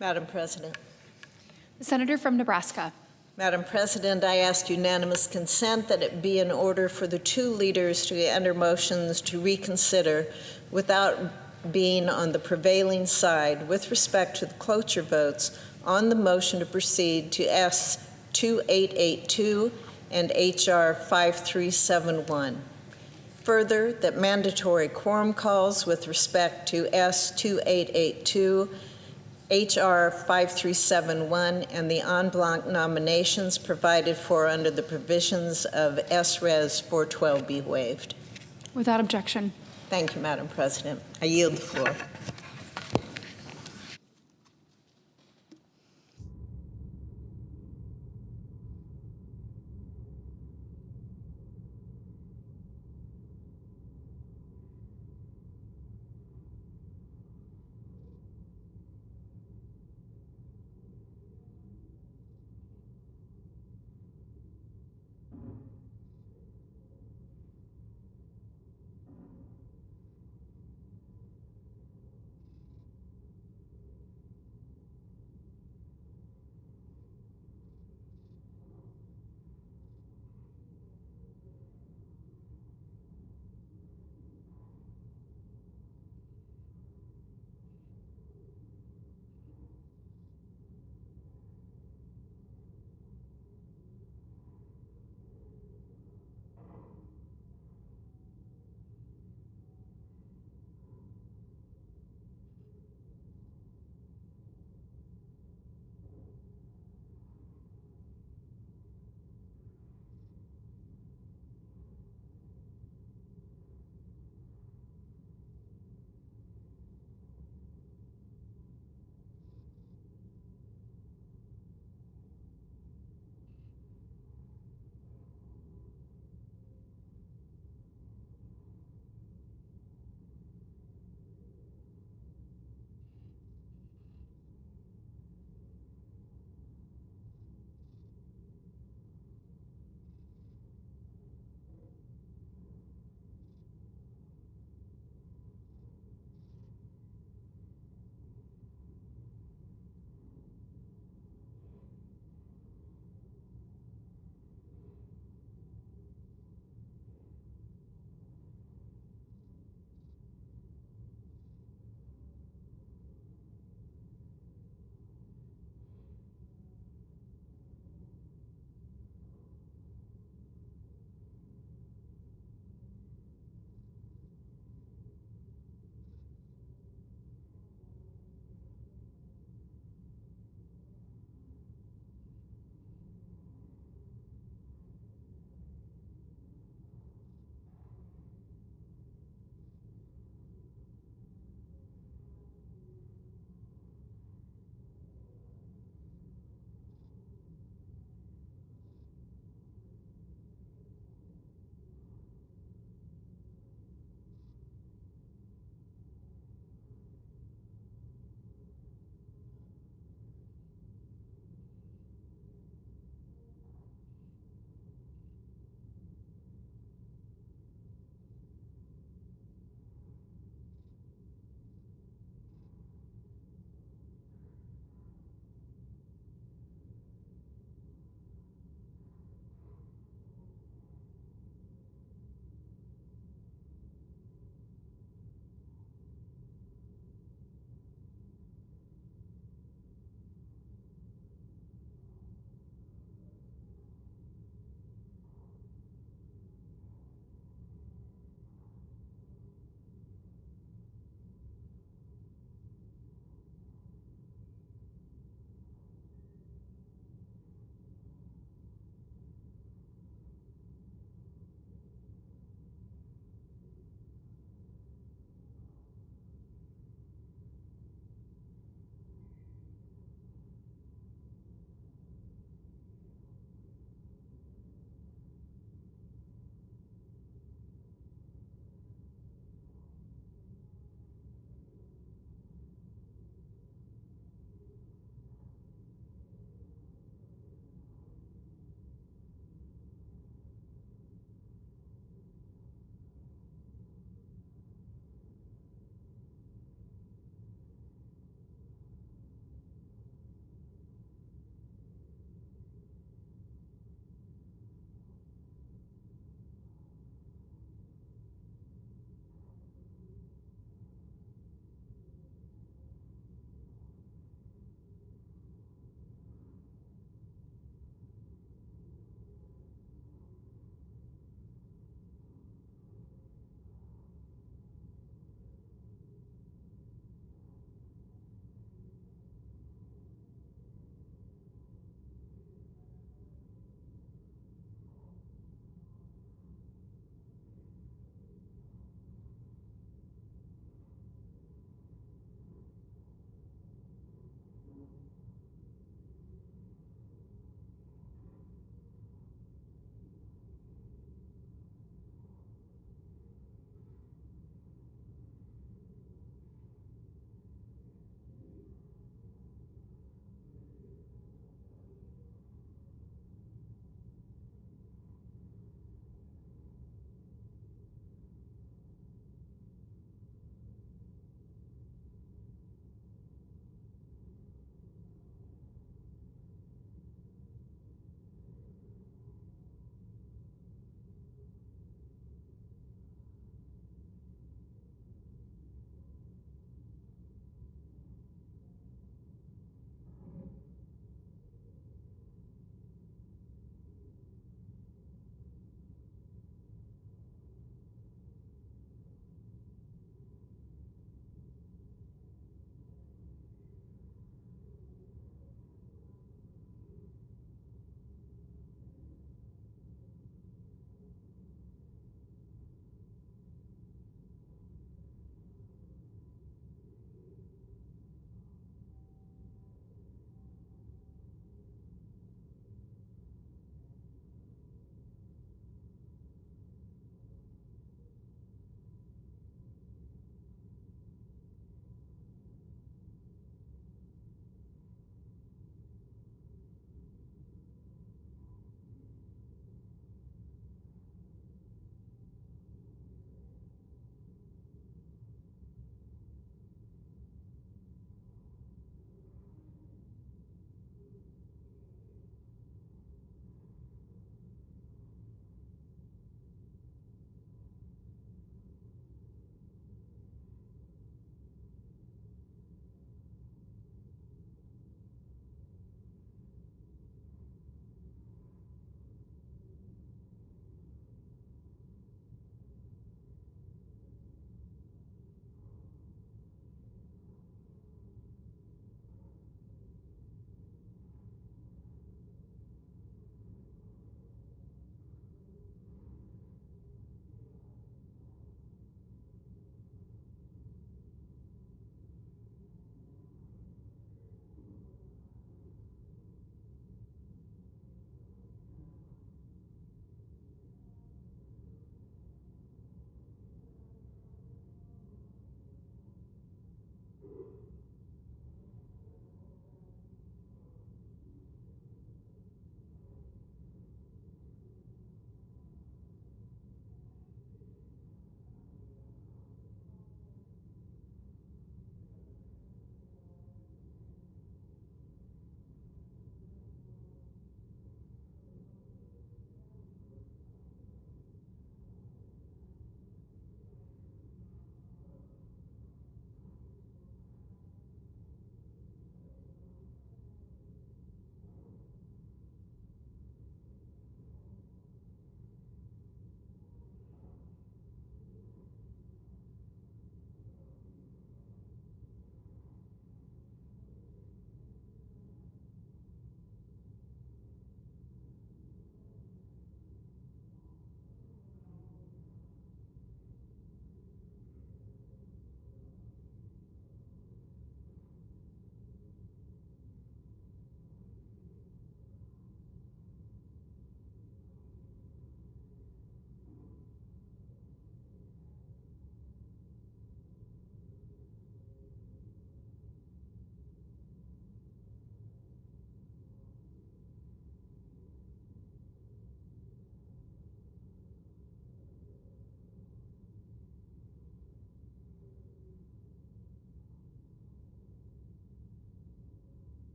Madam President. The senator from Nebraska. Madam President, I ask unanimous consent that it be in order for the two leaders to enter motions to reconsider without being on the prevailing side with respect to the cloture votes on the motion to proceed to S2882 and HR 5371. Further, that mandatory quorum calls with respect to S2882, HR 5371, and the en blanc nominations provided for under the provisions of SRes 412 be waived. Without objection. Thank you, Madam President. I yield the floor.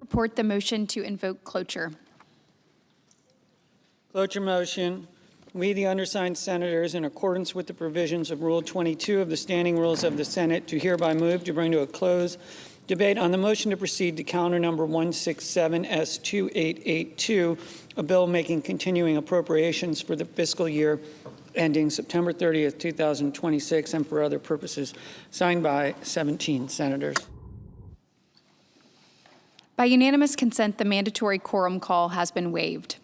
Report the motion to invoke cloture. Cloture motion. We, the undersigned senators, in accordance with the provisions of Rule 22 of the Standing Rules of the Senate, do hereby move to bring to a close debate on the motion to proceed to calendar number 167S2882, a bill making continuing appropriations for the fiscal year ending September 30th, 2026, and for other purposes, signed by 17 senators. By unanimous consent, the mandatory quorum call has been waived.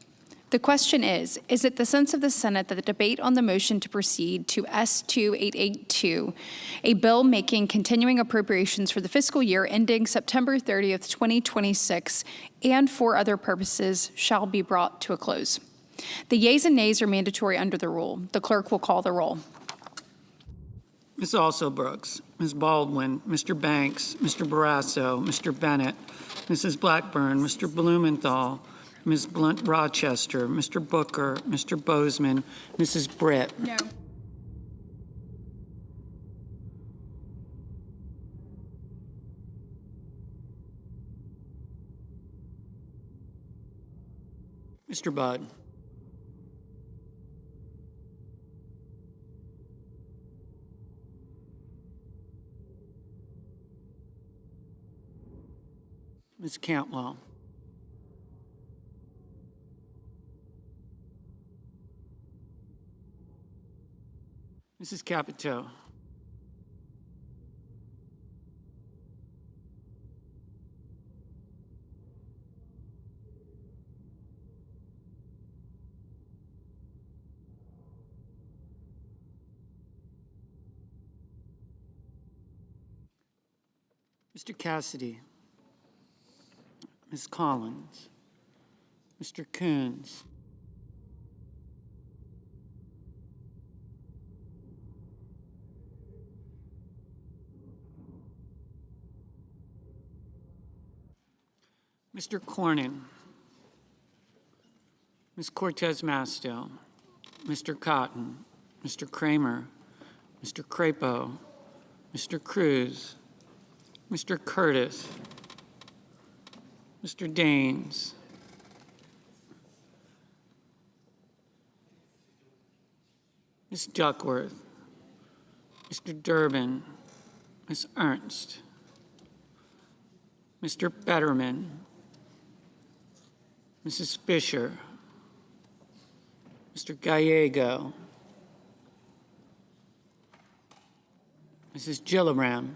The question is it the sense of the Senate that the debate on the motion to proceed to S2882, a bill making continuing appropriations for the fiscal year ending September 30th, 2026, and for other purposes, shall be brought to a close? The yeas and nays are mandatory under the rule. The clerk will call the roll. Ms. Alsobrooks, Ms. Baldwin, Mr. Banks, Mr. Barrasso, Mr. Bennett, Mrs. Blackburn, Mr. Blumenthal, Ms. Blunt Rochester, Mr. Booker, Mr. Bozeman, Mrs. Britt. No. Mr. Budd. Ms. Cantwell. Mrs. Capito. Mr. Cassidy. Ms. Collins. Mr. Coons. Mr. Cornyn, Ms. Cortez Masto, Mr. Cotton, Mr. Kramer, Mr. Crapo, Mr. Cruz, Mr. Curtis, Mr. Daines, Ms. Duckworth, Mr. Durbin, Ms. Ernst, Mr. Betterman, Mrs. Fisher, Mr. Gallego, Mrs. Gillibrand,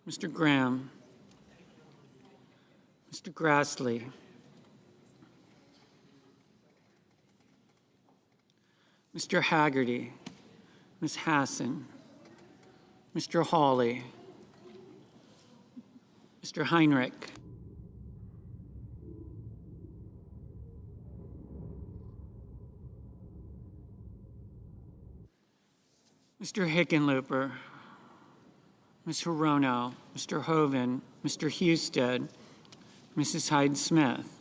Mr. Graham, Mr. Grassley, Mr. Haggerty, Ms. Hassan, Mr. Hawley, Mr. Heinrich, Mr. Hickenlooper, Ms. Hirono, Mr. Hoven, Mr. Husted, Mrs. Hyde-Smith,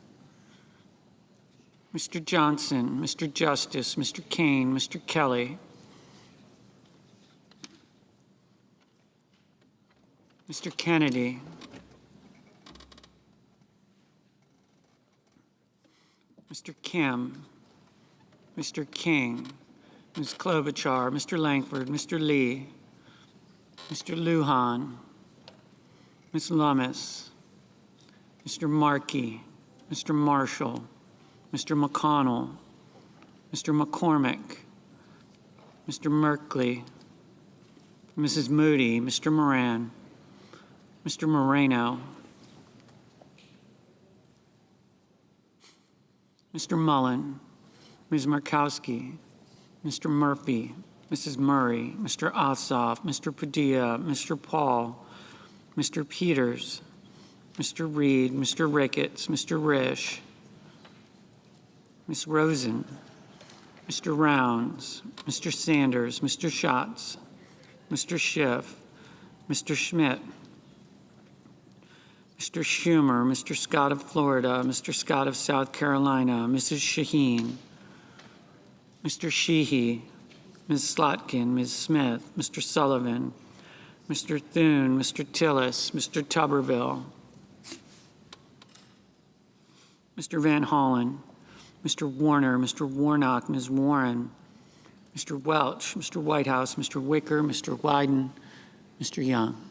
Mr. Johnson, Mr. Justice, Mr. Kane, Mr. Kelly, Mr. Kennedy, Mr. Kim, Mr. King, Ms. Klobuchar, Mr. Langford, Mr. Lee, Mr. Lujan, Ms. Lummis, Mr. Markey, Mr. Marshall, Mr. McConnell, Mr. McCormick, Mr. Merkley, Mrs. Moody, Mr. Moran, Mr. Moreno, Mr. Mullen, Ms. Markowski, Mr. Murphy, Mrs. Murray, Mr. Ossoff, Mr. Padilla, Mr. Paul, Mr. Peters, Mr. Reed, Mr. Ricketts, Mr. Risch, Ms. Rosen, Mr. Rounds, Mr. Sanders, Mr. Schatz, Mr. Schiff, Mr. Schmidt, Mr. Schumer, Mr. Scott of Florida, Mr. Scott of South Carolina, Mrs. Shaheen, Mr. Sheehy, Ms. Slotkin, Ms. Smith, Mr. Sullivan, Mr. Thune, Mr. Tillis, Mr. Tuberville, Mr. Van Hollen, Mr. Warner, Mr. Warnock, Ms. Warren, Mr. Welch, Mr. Whitehouse, Mr. Wicker, Mr. Wyden, Mr. Young.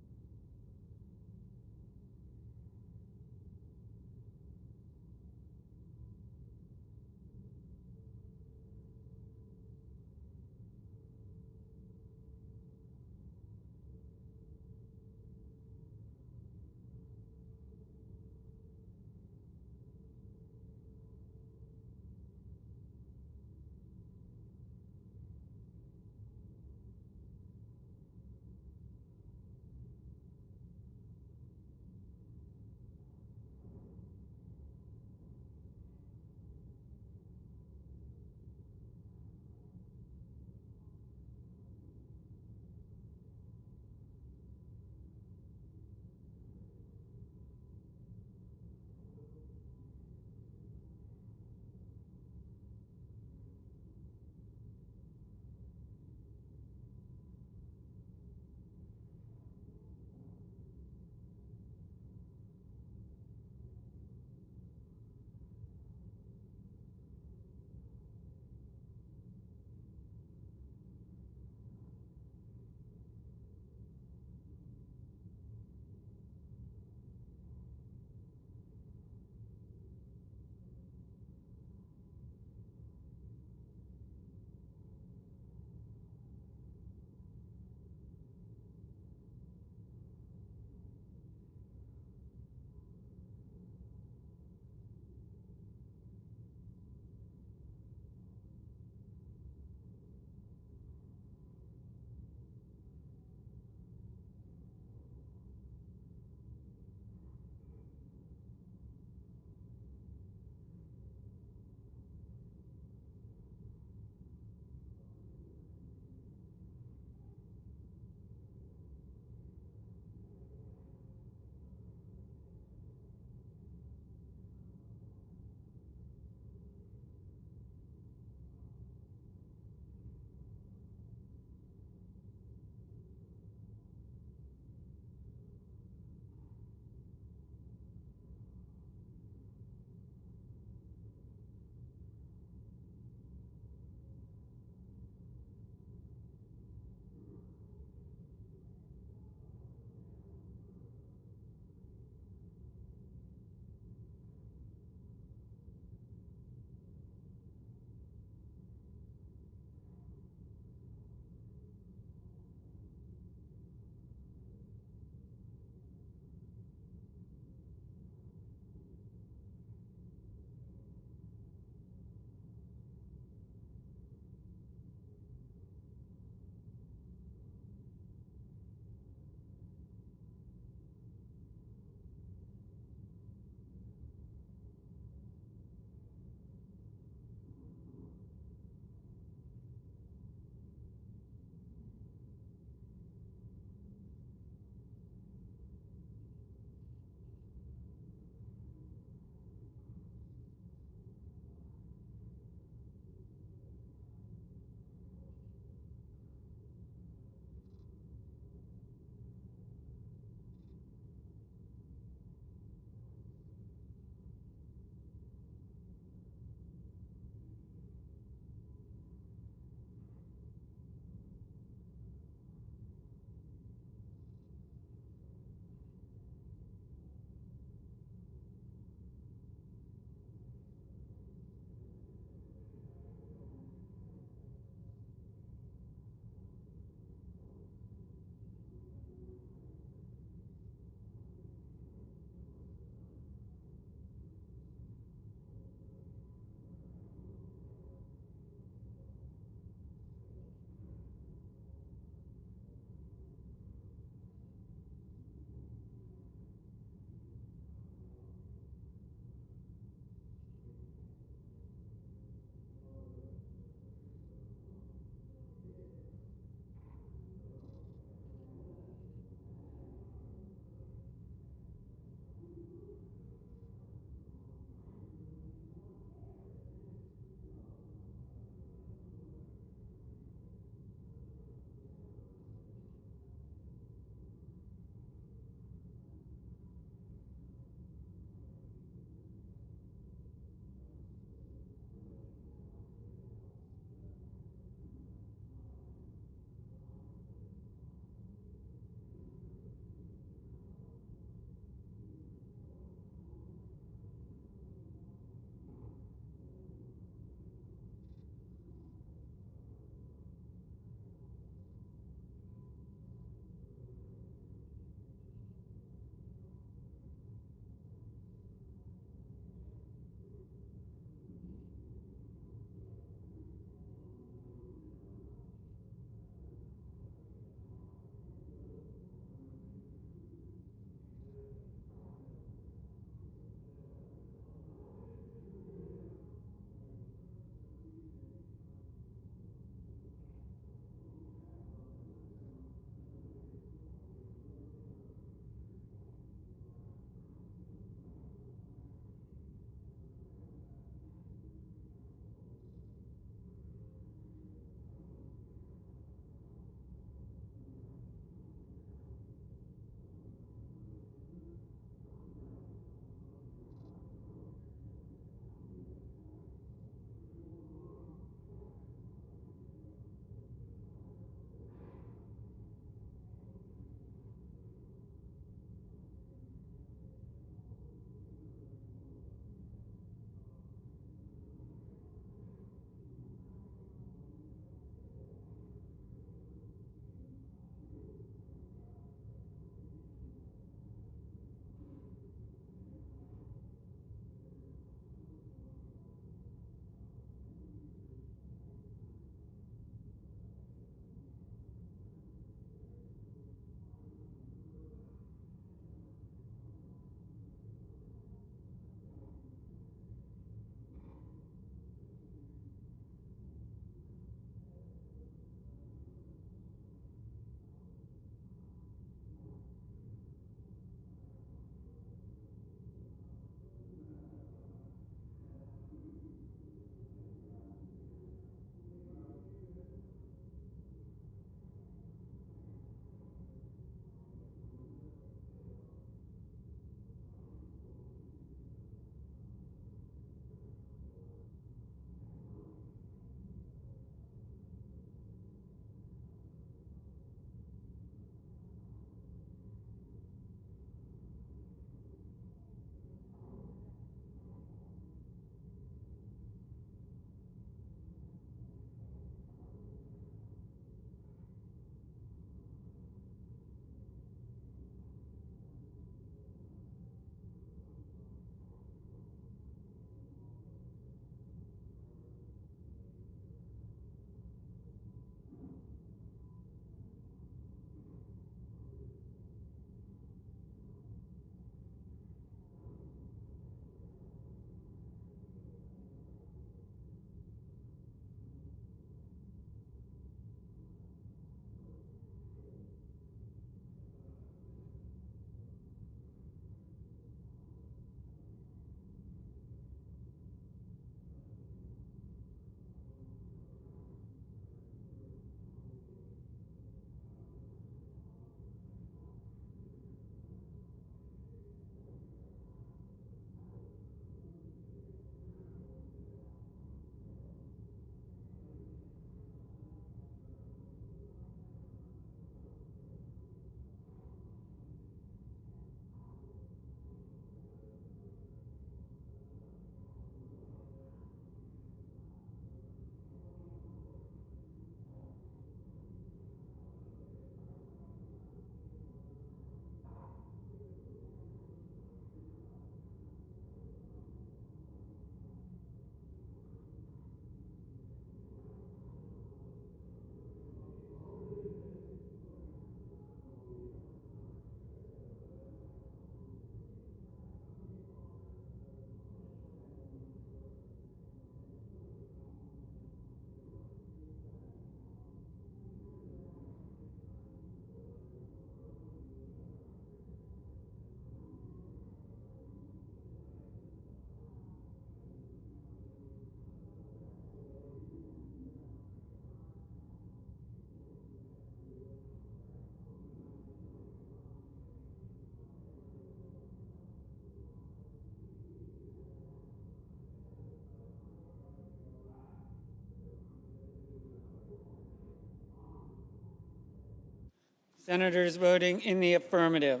Senators voting in the affirmative: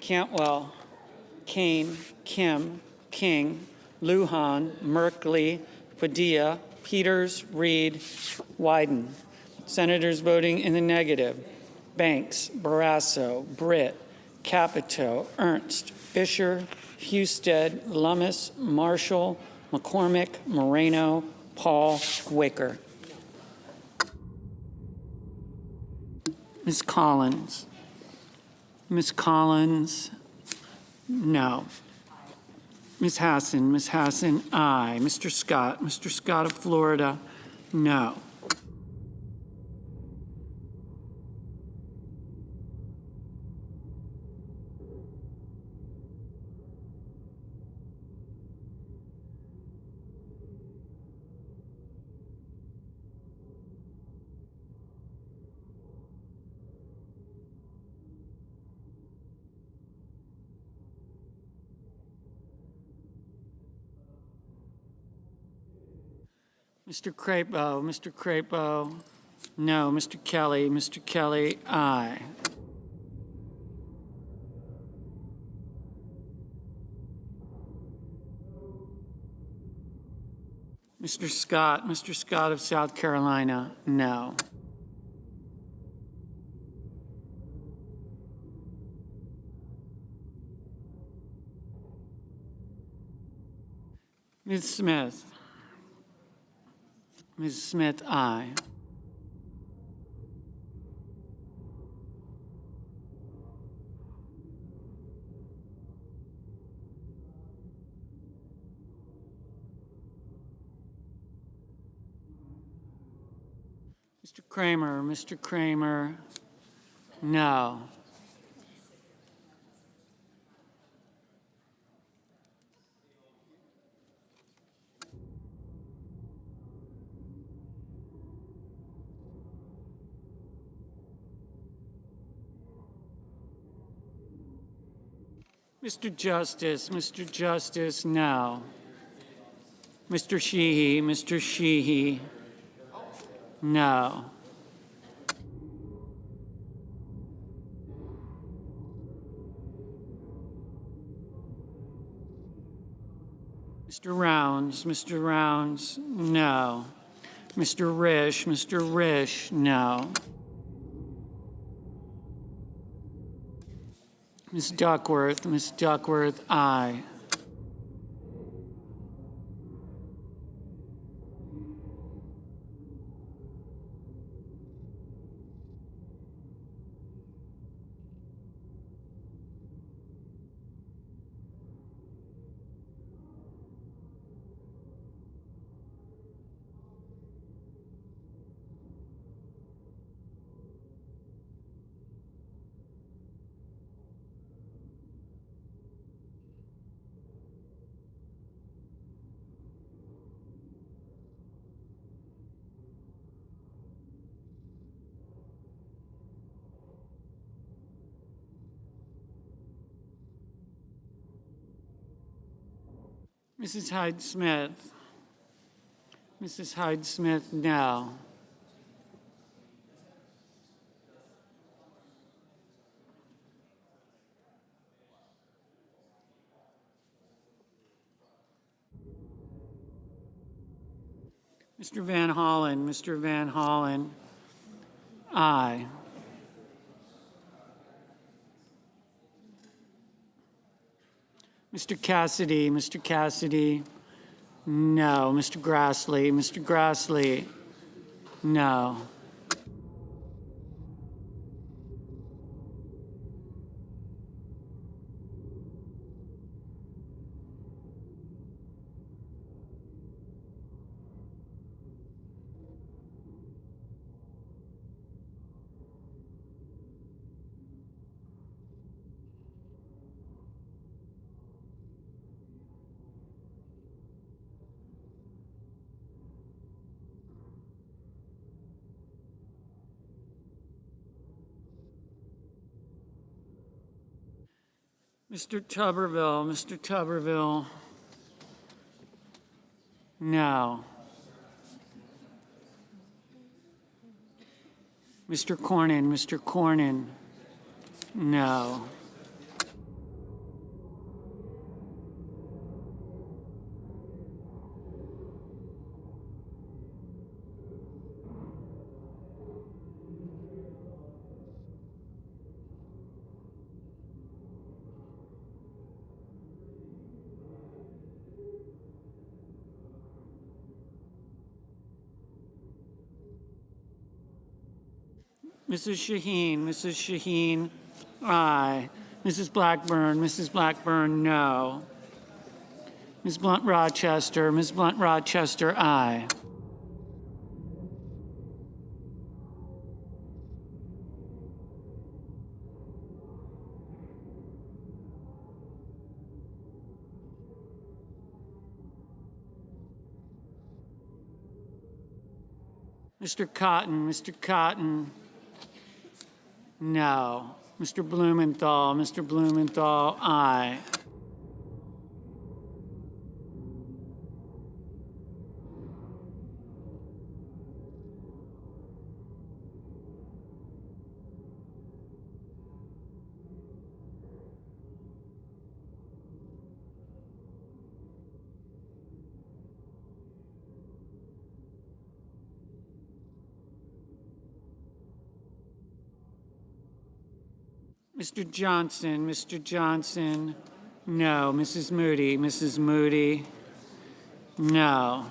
Cantwell, Kane, Kim, King, Lujan, Merkley, Padilla, Peters, Reed, Wyden. Senators voting in the negative: Banks, Barrasso, Britt, Capito, Ernst, Fisher, Husted, Lummis, Marshall, McCormick, Moreno, Paul, Wicker. Ms. Collins. Ms. Collins, no. Ms. Hassan, aye. Mr. Scott of Florida, no. Mr. Crapo, no. Mr. Kelly, aye. Mr. Scott of South Carolina, no. Ms. Smith, aye. Mr. Kramer, no. Mr. Justice, no. Mr. Sheehy, no. Mr. Rounds, no. Mr. Risch, no. Ms. Duckworth, aye. Mrs. Hyde Smith, no. Mr. Van Hollen, aye. Mr. Cassidy, no. Mr. Grassley, no. Mr. Tuberville, no. Mr. Cornyn, No. Mrs. Shaheen, aye. Mrs. Blackburn, no. Ms. Blunt Rochester, aye. Mr. Cotton, no. Mr. Blumenthal, aye. Mr. Johnson, no. Mrs. Moody, no.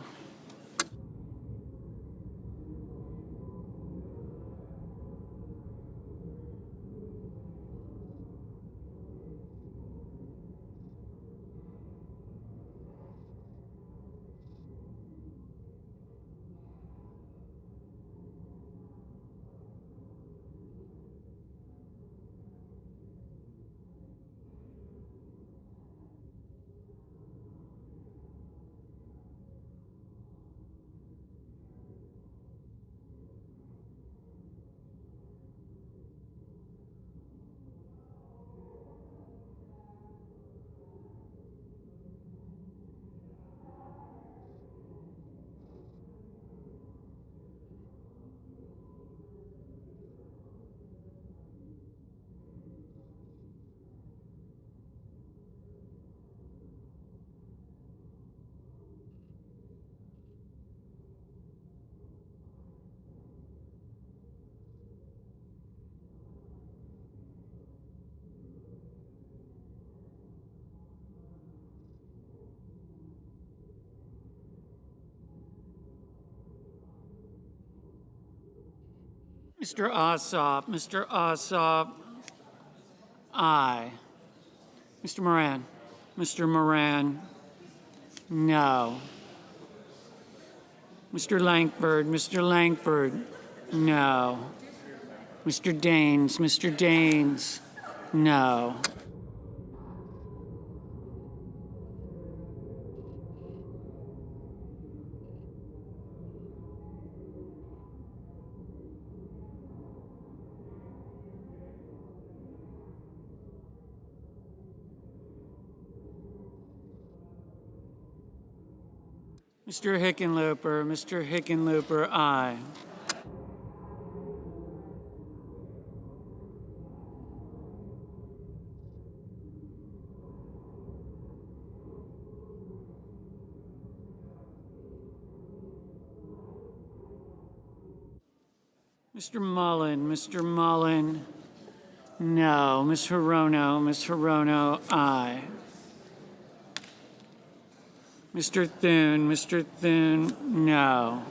Mr. Ossoff, aye. Mr. Moran, no. Mr. Langford, no. Mr. Daines, no. Mr. Hickenlooper, aye. Mr. Mullen, no. Ms. Hirono, aye. Mr. Thune, no.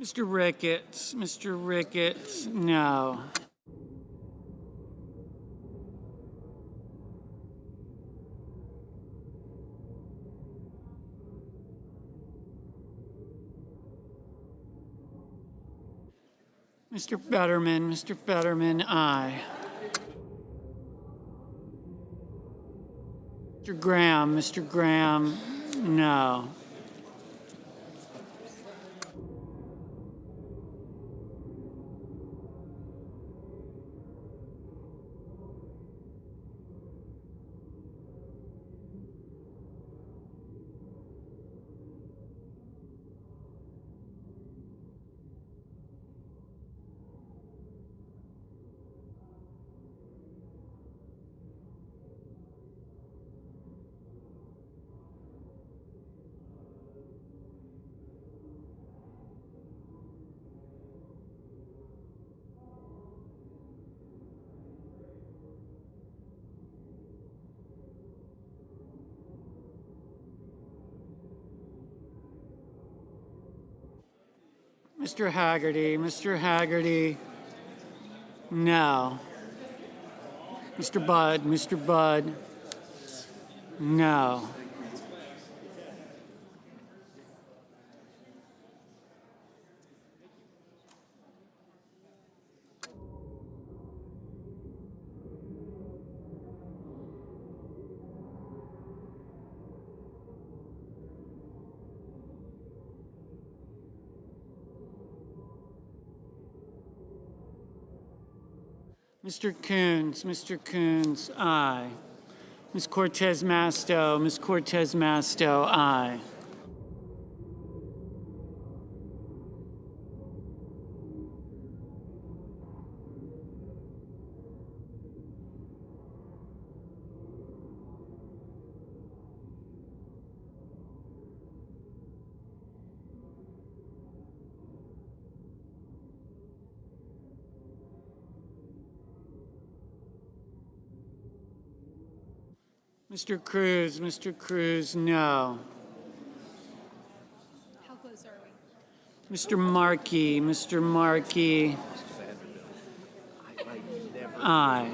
Mr. Ricketts, no. Mr. Fetterman, aye. Mr. Graham, no. Mr. Haggerty, no. Mr. Budd, no. Mr. Coons, aye. Ms. Cortez Masto, aye. Mr. Cruz, no. How close are we? Mr. Markey, aye.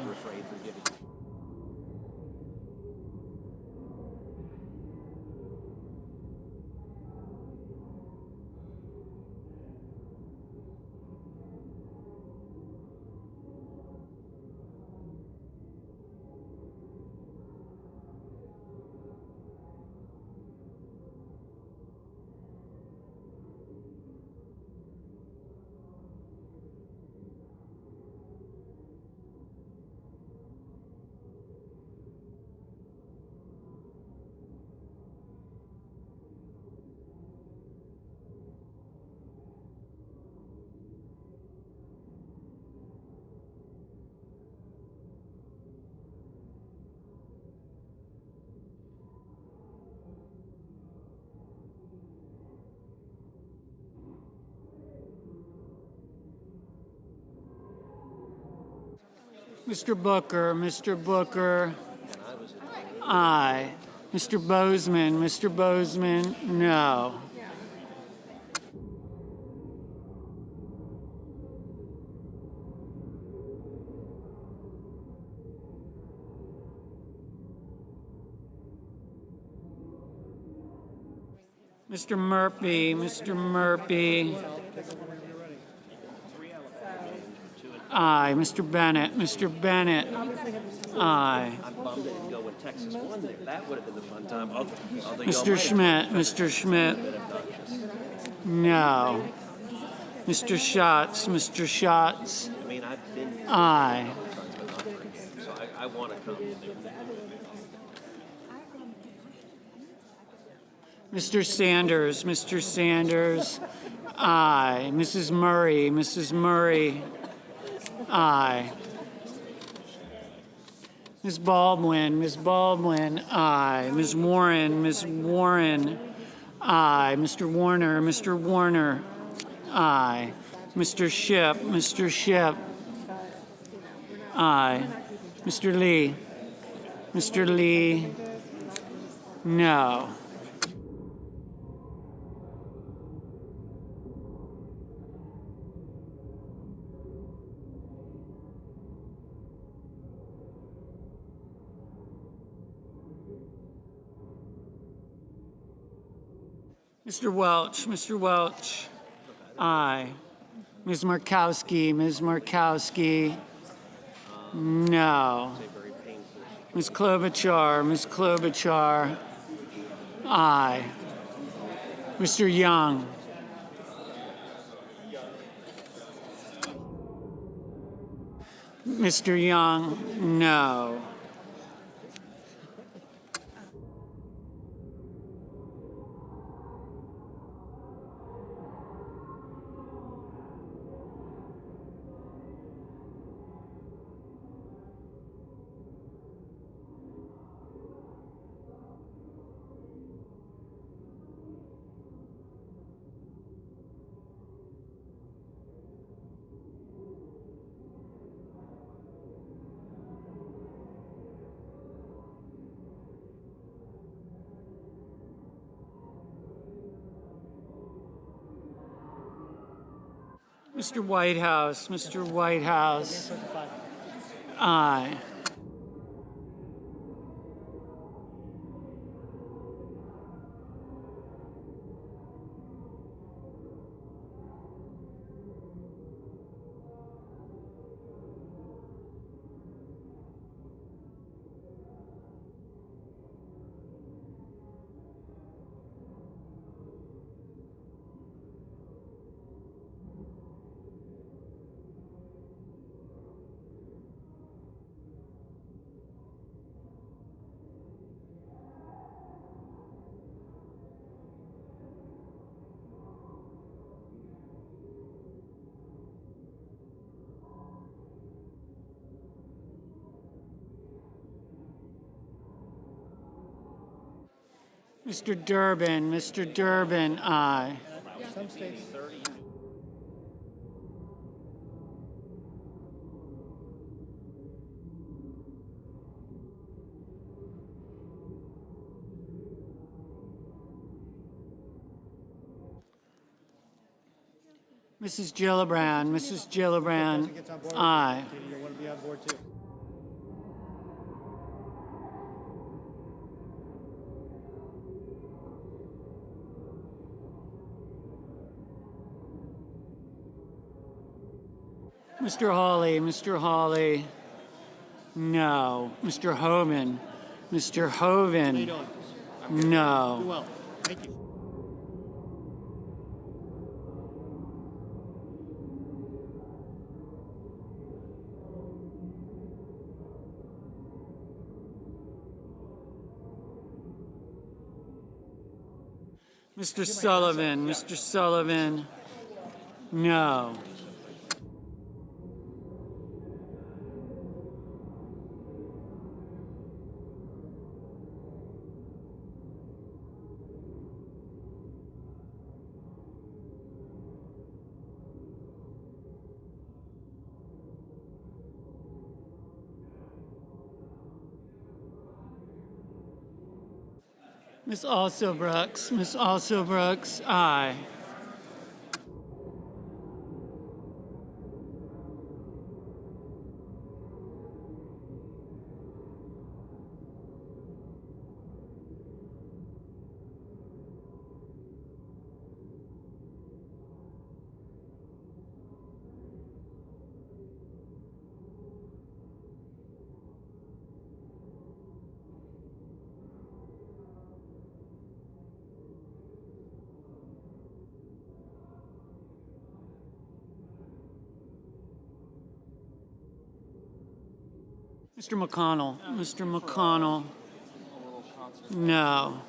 Mr. Booker, aye. Mr. Bozeman, no. Mr. Murphy, aye. Mr. Bennett, aye. I'm bummed they didn't go when Texas won there. That would have been the fun time. Mr. Schmidt, no. Mr. Schatz, I mean, I've been aye. so I want to come. Mr. Sanders, aye. Mrs. Murray, aye. Ms. Baldwin, aye. Ms. Warren, aye. Mr. Warner, aye. Mr. Shipp, aye. Mr. Lee, no. Mr. Welch, aye. Ms. Markowski, no. Ms. Klobuchar, aye. Mr. Young. Mr. Young, no. Mr. Whitehouse, aye. Mr. Durbin, aye. Mrs. Gillibrand, aye. Mr. Hawley, no. Mr. Hoven, no. Well, thank you. Mr. Sullivan, no. Ms. Alsobrooks, aye. Mr. McConnell, no.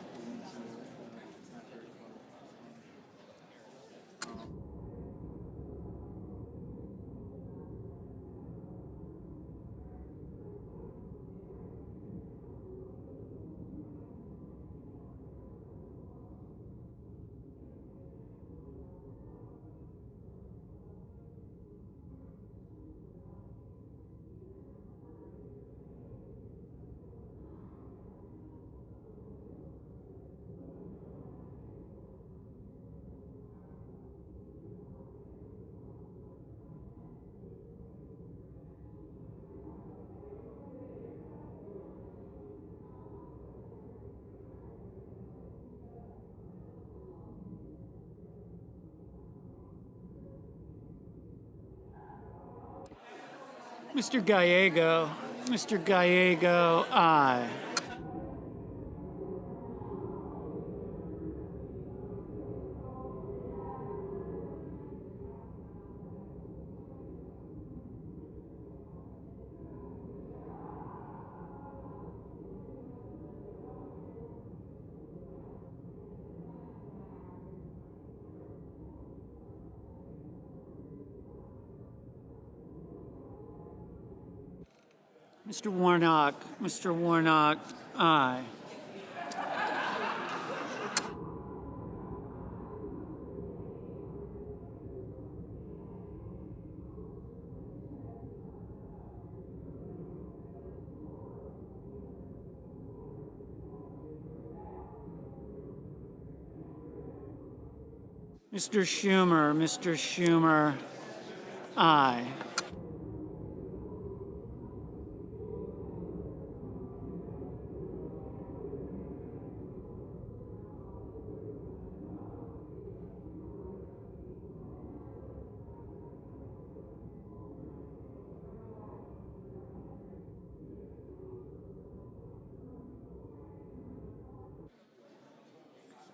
Mr. Gallego. Mr. Gallego, aye. Mr. Warnock. Mr. Warnock, aye. Mr. Schumer, aye.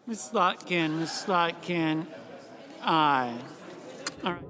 Ms. Slotkin, aye. All right.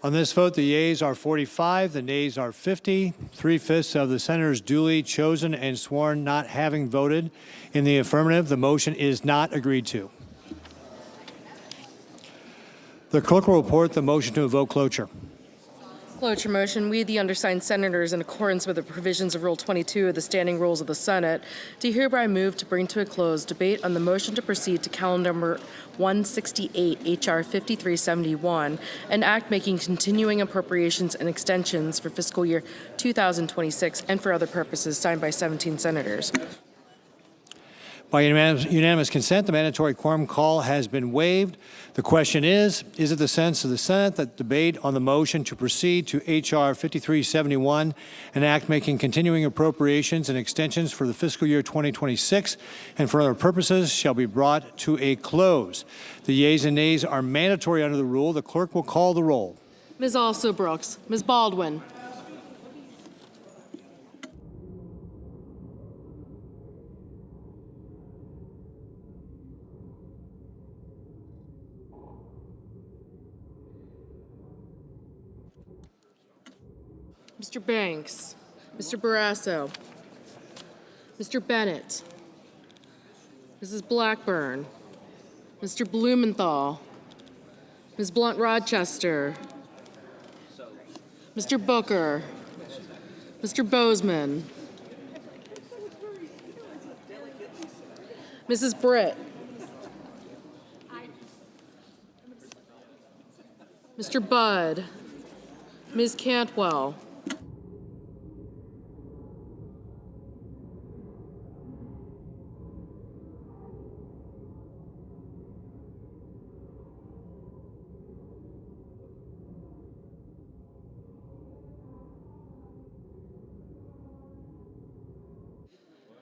On this vote, the yeas are 45, the nays are 50. 3/5 of the senators duly chosen and sworn not having voted in the affirmative, the motion is not agreed to. The clerk will report the motion to invoke cloture. Cloture motion. We, the undersigned senators, in accordance with the provisions of Rule 22 of the Standing Rules of the Senate, do hereby move to bring to a close debate on the motion to proceed to calendar number 168, H.R. 5371, an act making continuing appropriations and extensions for fiscal year 2026 and for other purposes, signed by 17 senators. By unanimous consent, the mandatory quorum call has been waived. The question is it the sense of the Senate that debate on the motion to proceed to H.R. 5371, an act making continuing appropriations and extensions for the fiscal year 2026 and for other purposes, shall be brought to a close? The yeas and nays are mandatory under the rule. The clerk will call the roll. Ms. Also Brooks. Ms. Baldwin. Mr. Banks, Mr. Barrasso, Mr. Bennett, Mrs. Blackburn, Mr. Blumenthal, Ms. Blunt-Rochester, Mr. Booker, Mr. Bozeman, Mrs. Britt, Mr. Budd, Ms. Cantwell,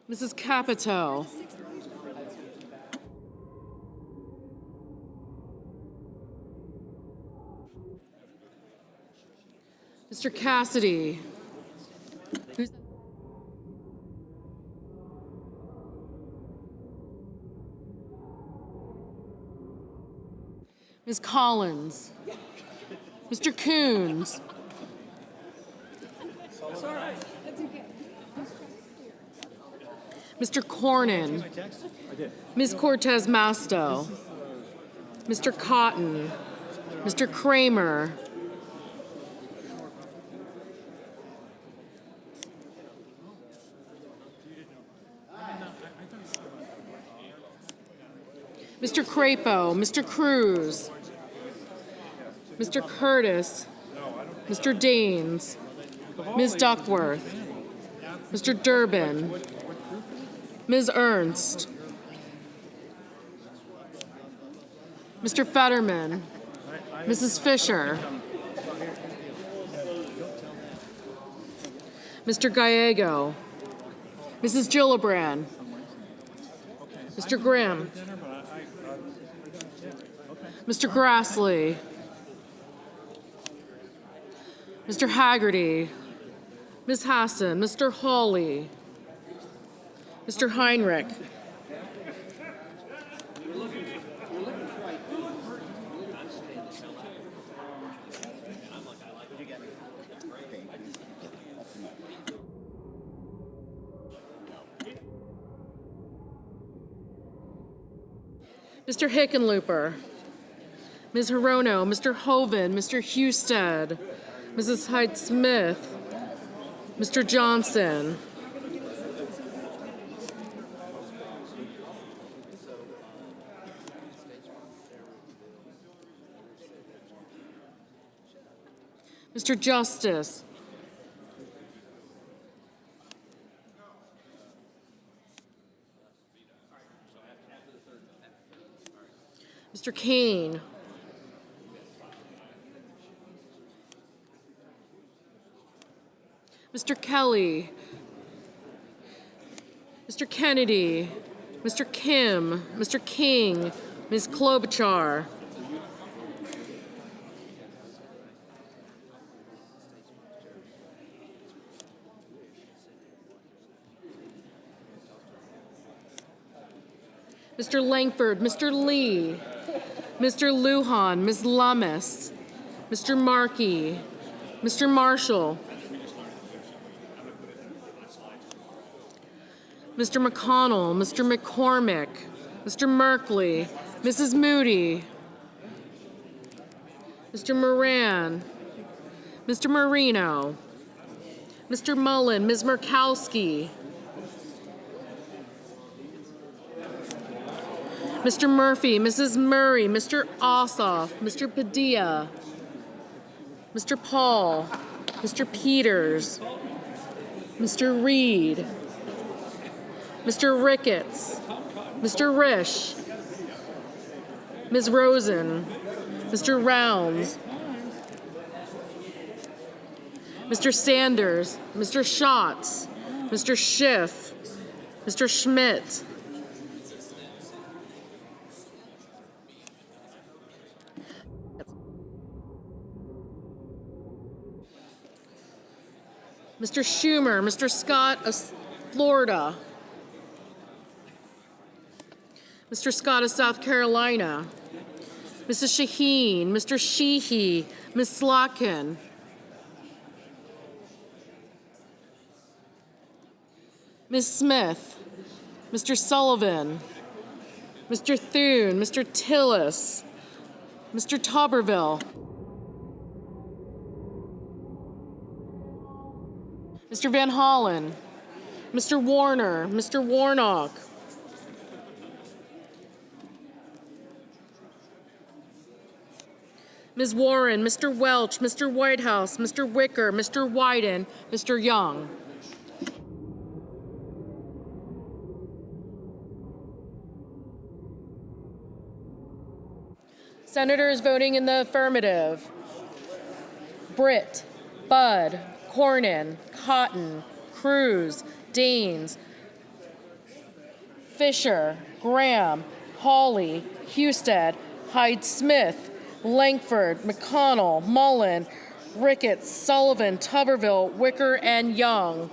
Mrs. Capito, Mr. Cassidy, Ms. Collins, Mr. Coons, Mr. Cornyn, Ms. Cortez Masto, Mr. Cotton, Mr. Kramer, Mr. Crapo, Mr. Cruz, Mr. Curtis, Mr. Daines, Ms. Duckworth, Mr. Durbin, Ms. Ernst, Mr. Fetterman, Mrs. Fisher, Mr. Gallego, Mrs. Gillibrand, Mr. Grimm, Mr. Grassley, Mr. Haggerty, Ms. Hassan, Mr. Hawley, Mr. Heinrich, Mr. Hickenlooper, Ms. Hirono, Mr. Hoven, Mr. Husted, Mrs. Hyde-Smith, Mr. Johnson, Mr. Justice, Mr. Kane, Mr. Kelly, Mr. Kennedy, Mr. Kim, Mr. King, Ms. Klobuchar, Mr. Langford, Mr. Lee, Mr. Lujan, Ms. Lummis, Mr. Markey, Mr. Marshall, Mr. McConnell, Mr. McCormick, Mr. Merkley, Mrs. Moody, Mr. Moran, Mr. Marino, Mr. Mullen, Ms. Murkowski, Mr. Murphy, Mrs. Murray, Mr. Ossoff, Mr. Padilla, Mr. Paul, Mr. Peters, Mr. Reed, Mr. Ricketts, Mr. Risch, Ms. Rosen, Mr. Rounds, Mr. Sanders, Mr. Schatz, Mr. Schiff, Mr. Schmidt, Mr. Schumer, Mr. Scott of Florida, Mr. Scott of South Carolina, Mrs. Shaheen, Mr. Sheehy, Ms. Slotkin, Ms. Smith, Mr. Sullivan, Mr. Thune, Mr. Tillis, Mr. Tuberville, Mr. Van Hollen, Mr. Warner, Mr. Warnock, Ms. Warren, Mr. Welch, Mr. Whitehouse, Mr. Wicker, Mr. Wyden, Mr. Young. Senators voting in the affirmative: Britt, Budd, Cornyn, Cotton, Cruz, Daines, Fisher, Graham, Hawley, Husted, Hyde-Smith, Langford, McConnell, Mullen, Ricketts, Sullivan, Tuberville, Wicker, and Young.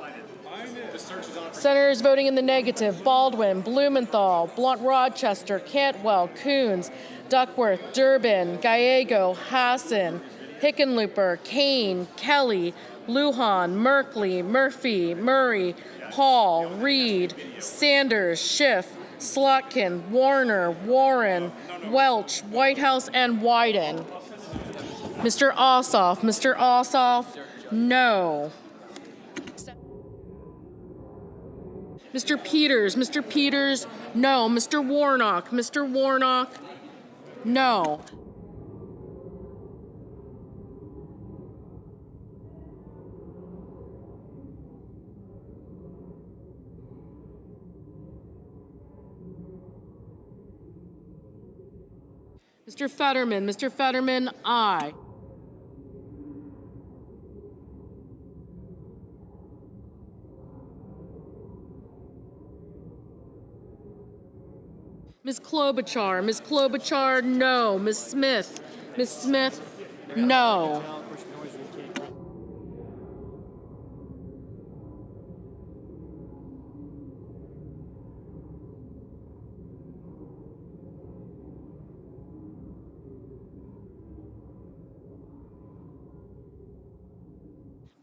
Senators voting in the negative: Baldwin, Blumenthal, Blunt-Rochester, Cantwell, Coons, Duckworth, Durbin, Gallego, Hassan, Hickenlooper, Kane, Kelly, Lujan, Merkley, Murphy, Murray, Paul, Reed, Sanders, Schiff, Slotkin, Warner, Warren, Welch, Whitehouse, and Wyden. Mr. Ossoff, no. Mr. Peters, no. Mr. Warnock, no. Mr. Fetterman, aye. Ms. Klobuchar, no. Ms. Smith, no.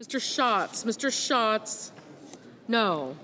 Mr. Schatz, no.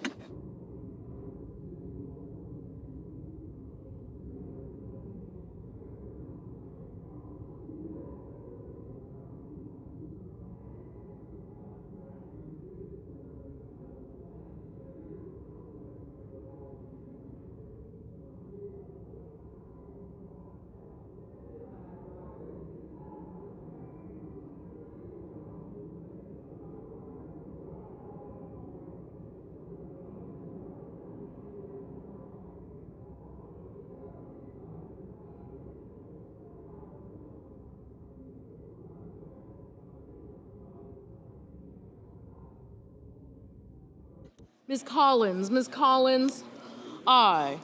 Ms. Collins, aye.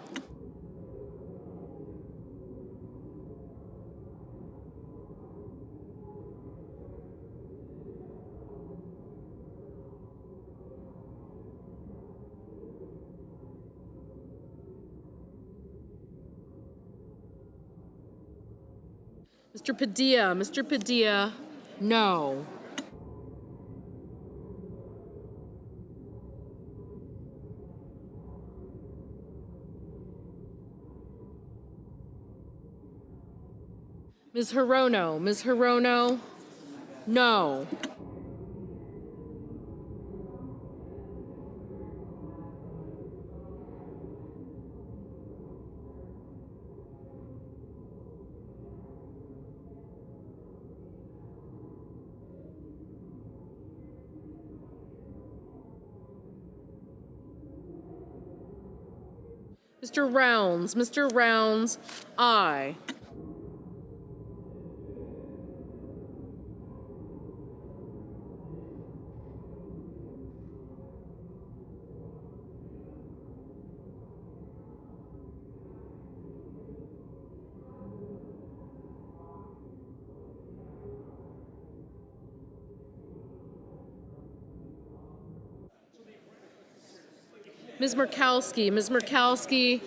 Mr. Padilla, no. Ms. Hirono, no. Mr. Rounds, aye. Ms. Murkowski,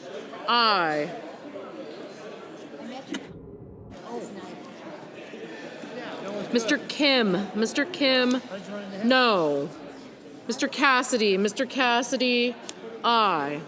aye. Mr. Kim, no. Mr. Cassidy, aye.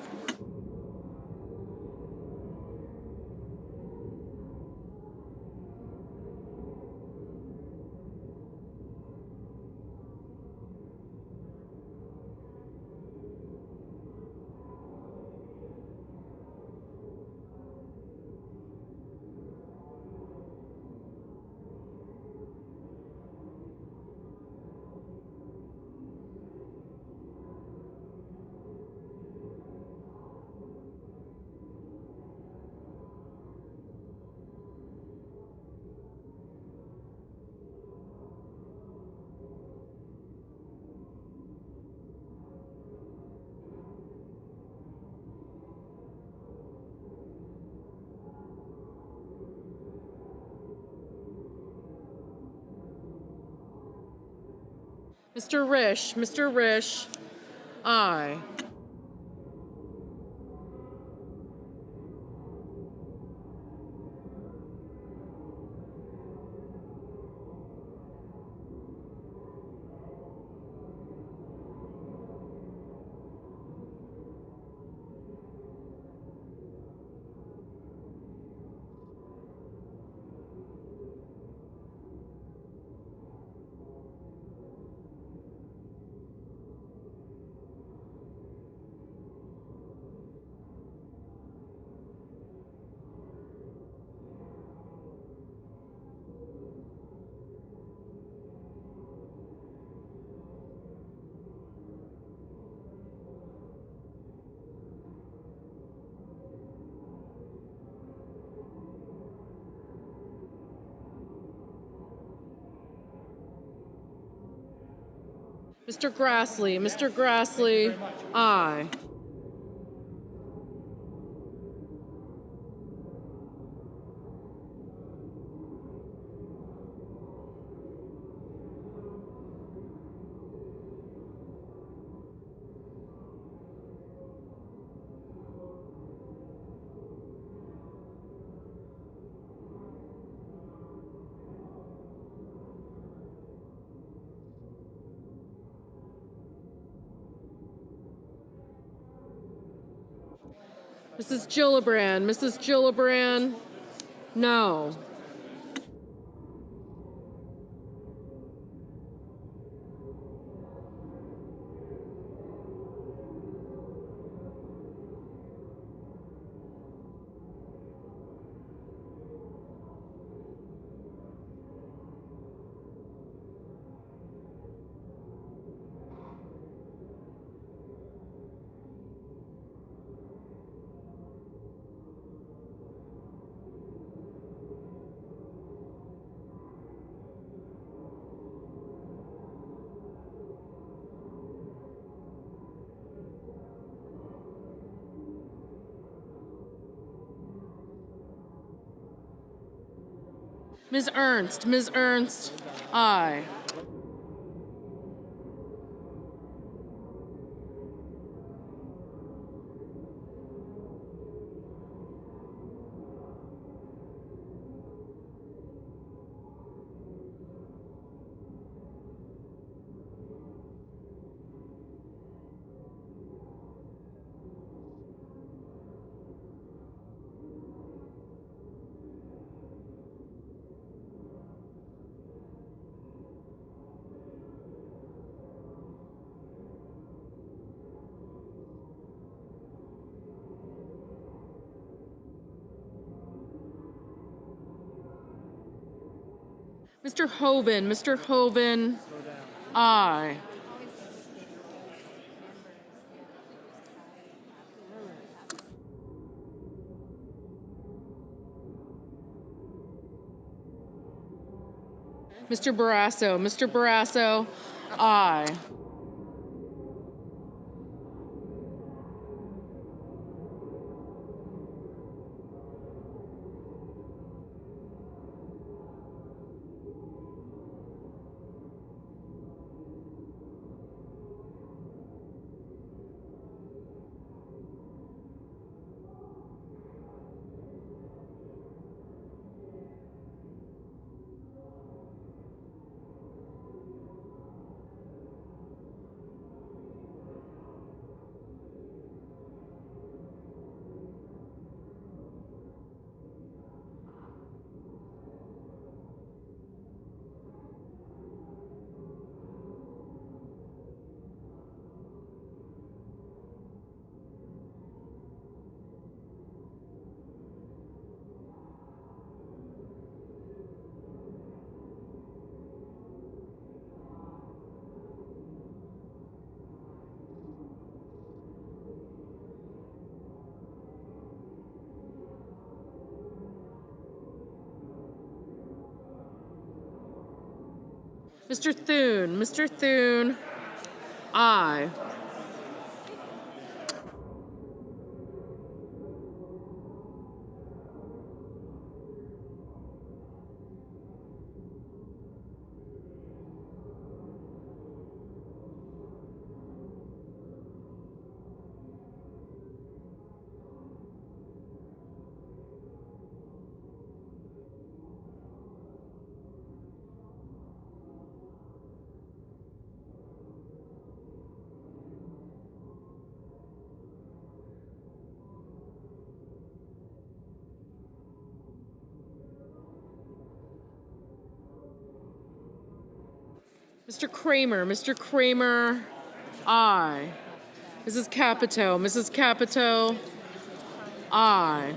Mr. Risch, aye. Mr. Grassley, Mr. Grassley, aye. Mrs. Gillibrand, no. Ms. Ernst, aye. Mr. Hoven, aye. Mr. Barrasso, aye. Mr. Thune, aye. Mr. Kramer, aye. Mrs. Capito, aye.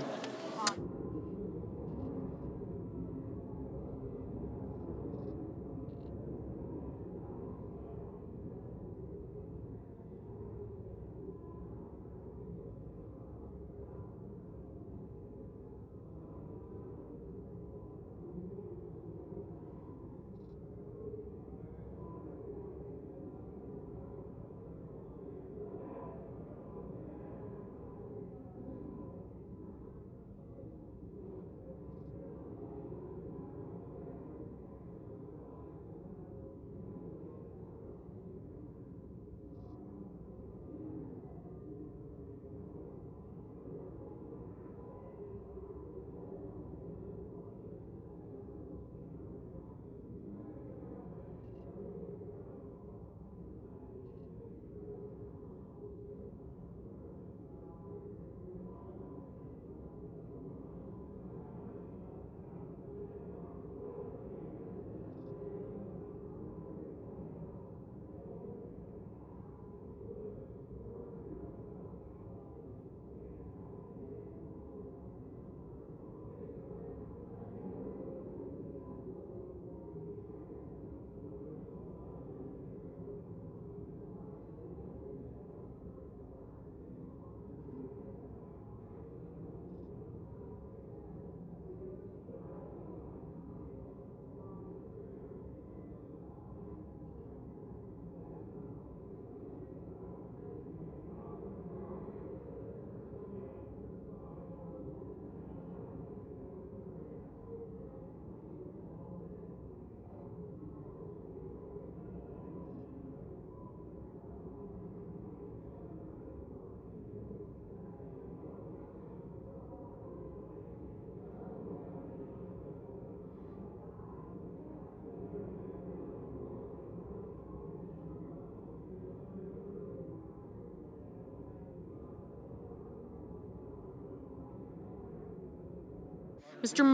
Mr.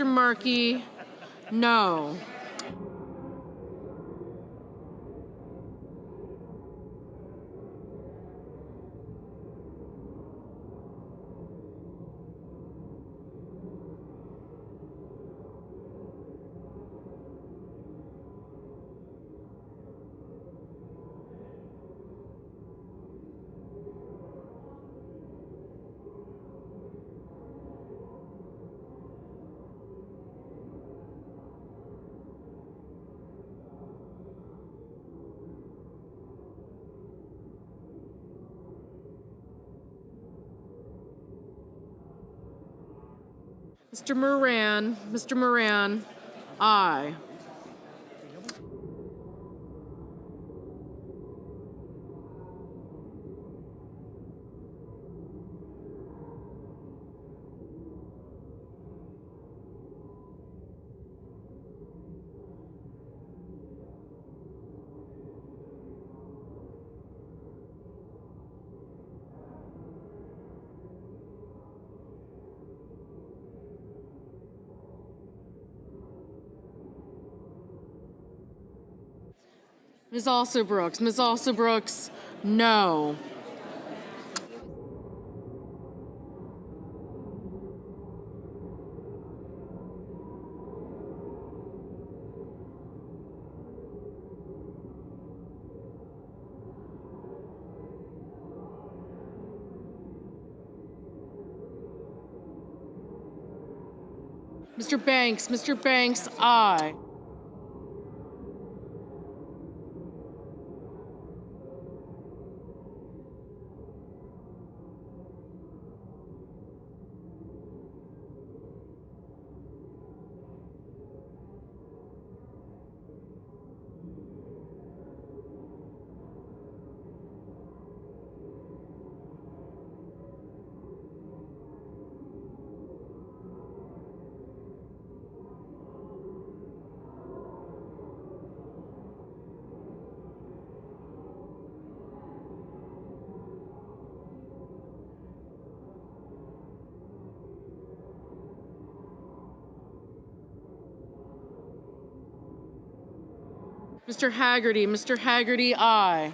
Markey, no. Mr. Moran, aye. Ms. Alsobrooks, no. Mr. Banks, aye. Mr. Haggerty, aye.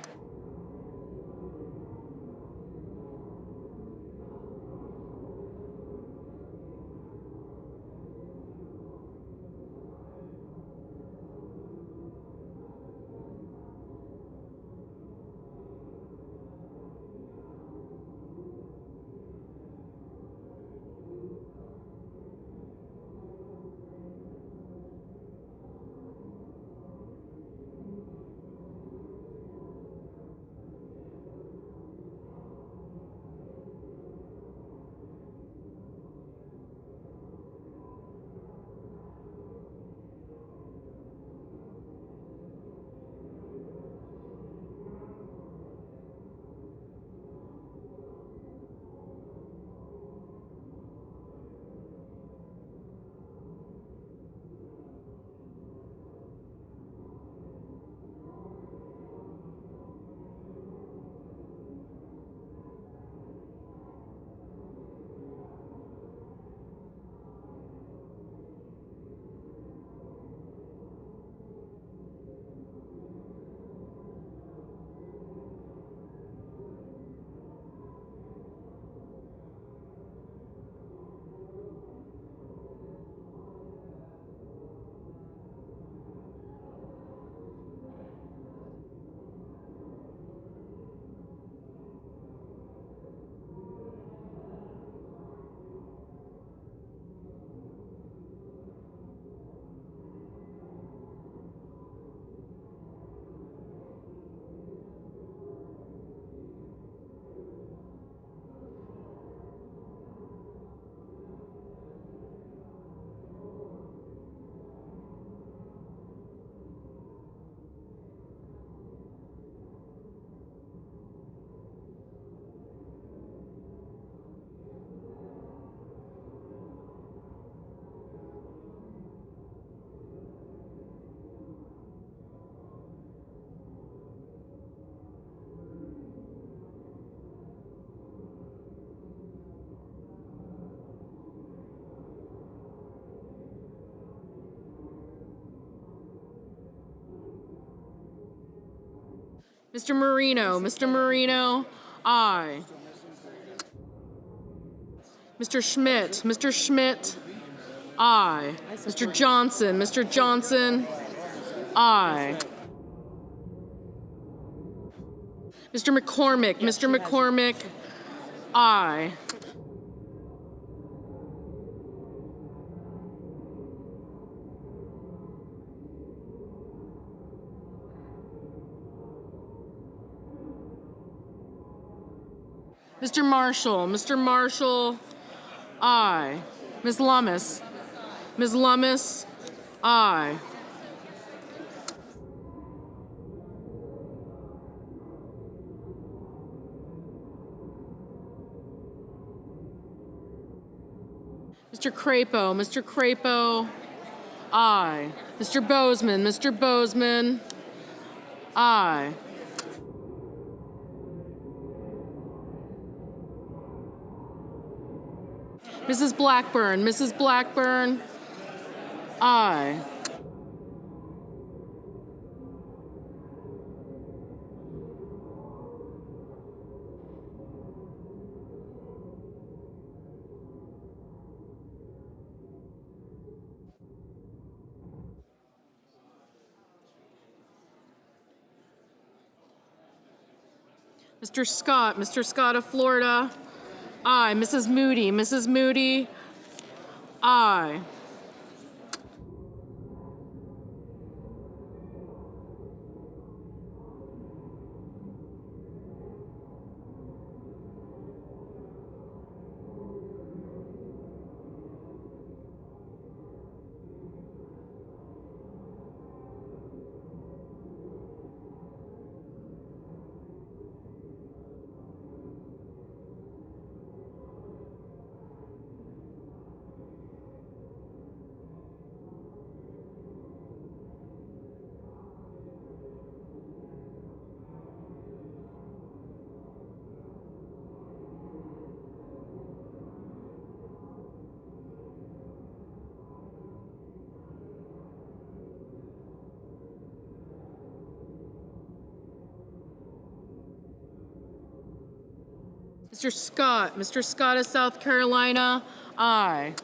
Mr. Marino, Mr. Marino, aye. Mr. Schmidt, Mr. Schmidt, aye. Mr. Johnson, Mr. Johnson, aye. Mr. McCormick, Mr. McCormick, aye. Mr. Marshall, Mr. Marshall, aye. Ms. Lummis, Ms. Lummis, aye. Mr. Crapo, Mr. Crapo, aye. Mr. Bozeman, Mr. Bozeman, aye. Mrs. Blackburn, Mrs. Blackburn, aye. Mr. Scott of Florida, aye. Mrs. Moody, Mrs. Moody, aye. Mr. Scott of South Carolina, aye.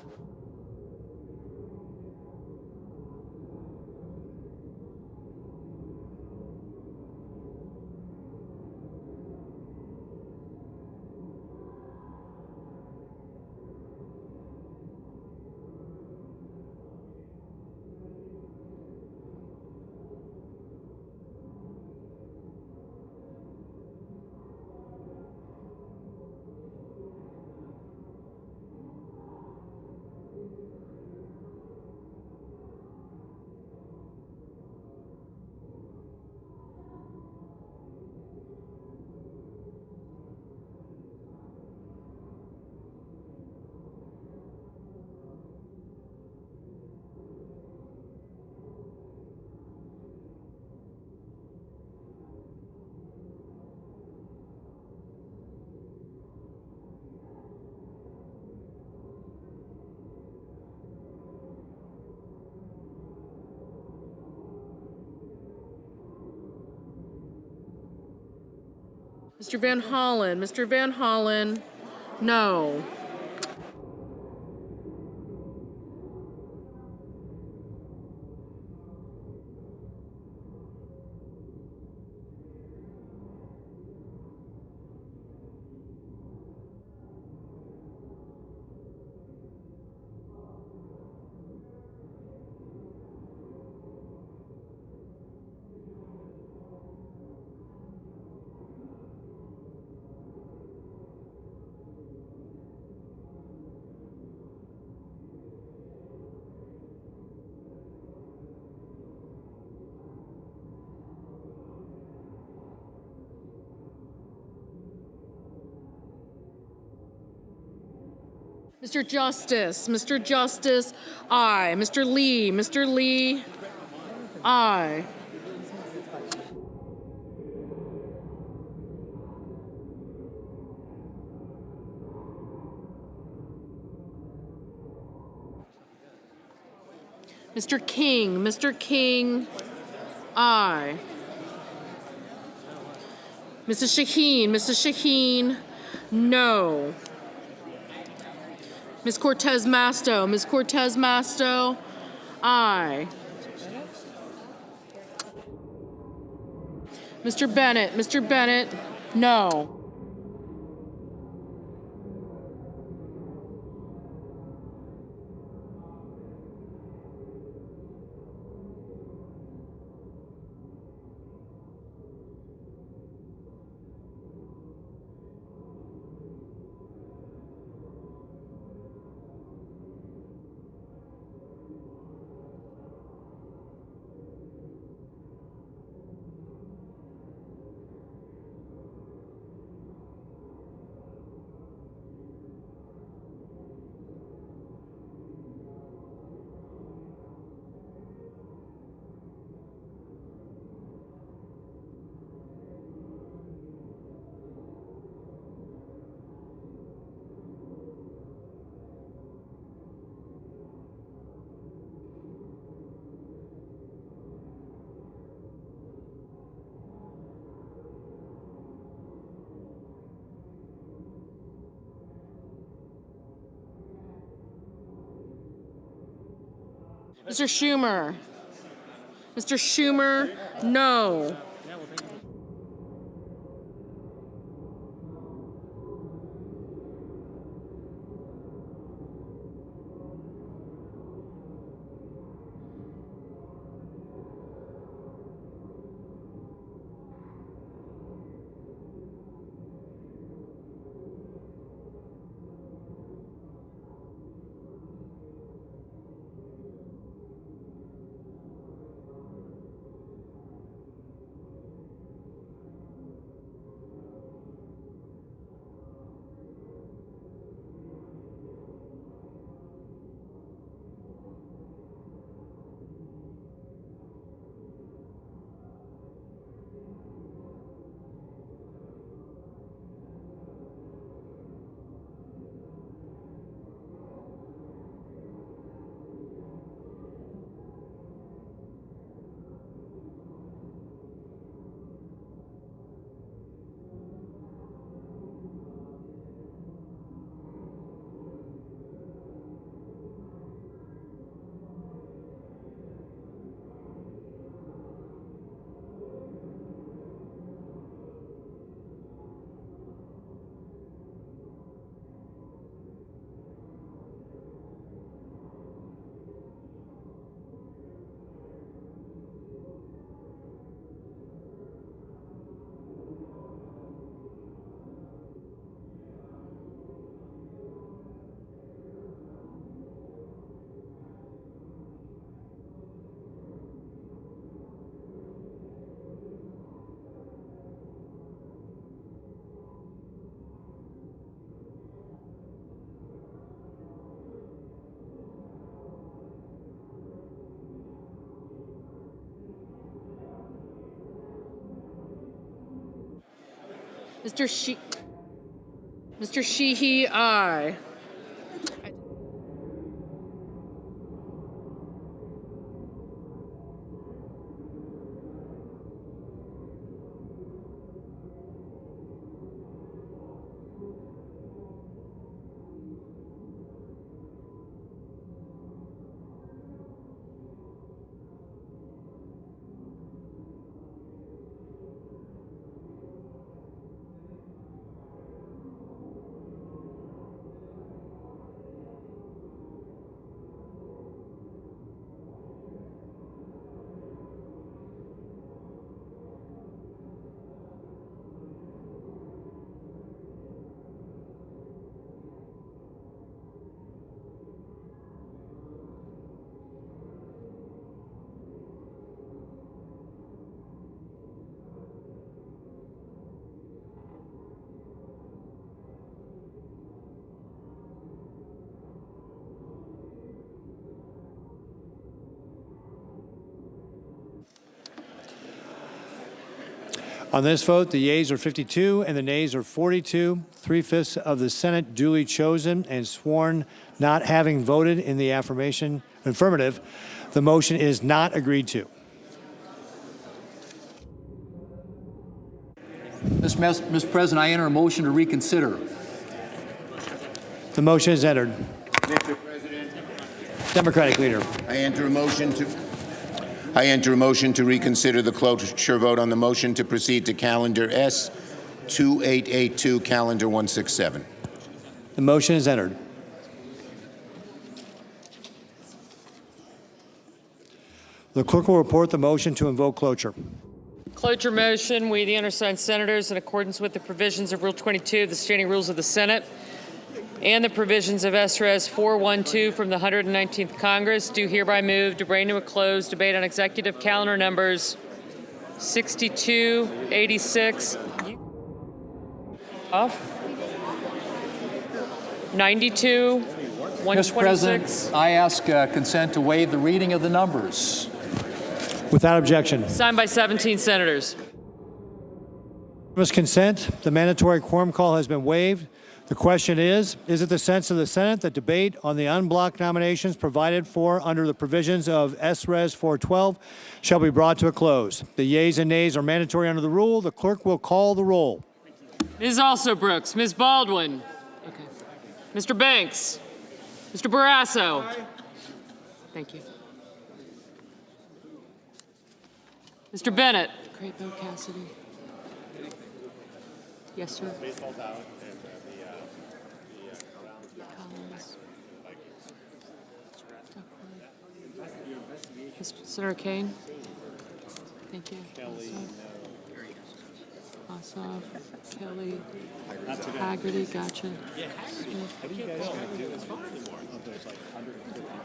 Mr. Van Hollen, no. Mr. Justice, aye. Mr. Lee, aye. Mr. King, aye. Mrs. Shaheen, no. Ms. Cortez Masto, aye. Mr. Bennett, no. Mr. Schumer, no. Mr. Sheehy, aye. On this vote, the yeas are 52 and the nays are 42. 3/5 of the Senate duly chosen and sworn not having voted in the affirmative. The motion is not agreed to. Mr. President, I enter a motion to reconsider. The motion is entered. Mr. President, Democratic leader. I enter a motion to reconsider the cloture vote on the motion to proceed to calendar S 2882, calendar 167. The motion is entered. The clerk will report the motion to invoke cloture. Cloture motion. We, the undersigned senators, in accordance with the provisions of Rule 22 of the Standing Rules of the Senate and the provisions of S.Res. 412 from the 119th Congress, do hereby move to bring to a close debate on executive calendar numbers 62, 86, off, 92, 126. Mr. President, I ask consent to waive the reading of the numbers. Without objection. Signed by 17 senators. With consent, the mandatory quorum call has been waived. The question is it the sense of the Senate that debate on the unblocked nominations provided for under the provisions of S.Res. 412 shall be brought to a close? The yeas and nays are mandatory under the rule. The clerk will call the roll. Ms. Also Brooks, Ms. Baldwin, okay. Mr. Banks, Mr. Barrasso. Thank you. Mr. Bennett. Crapo, Cassidy. Yes, sir. Senator Kane. Thank you. Ossoff, Kelly, Haggerty, gotcha.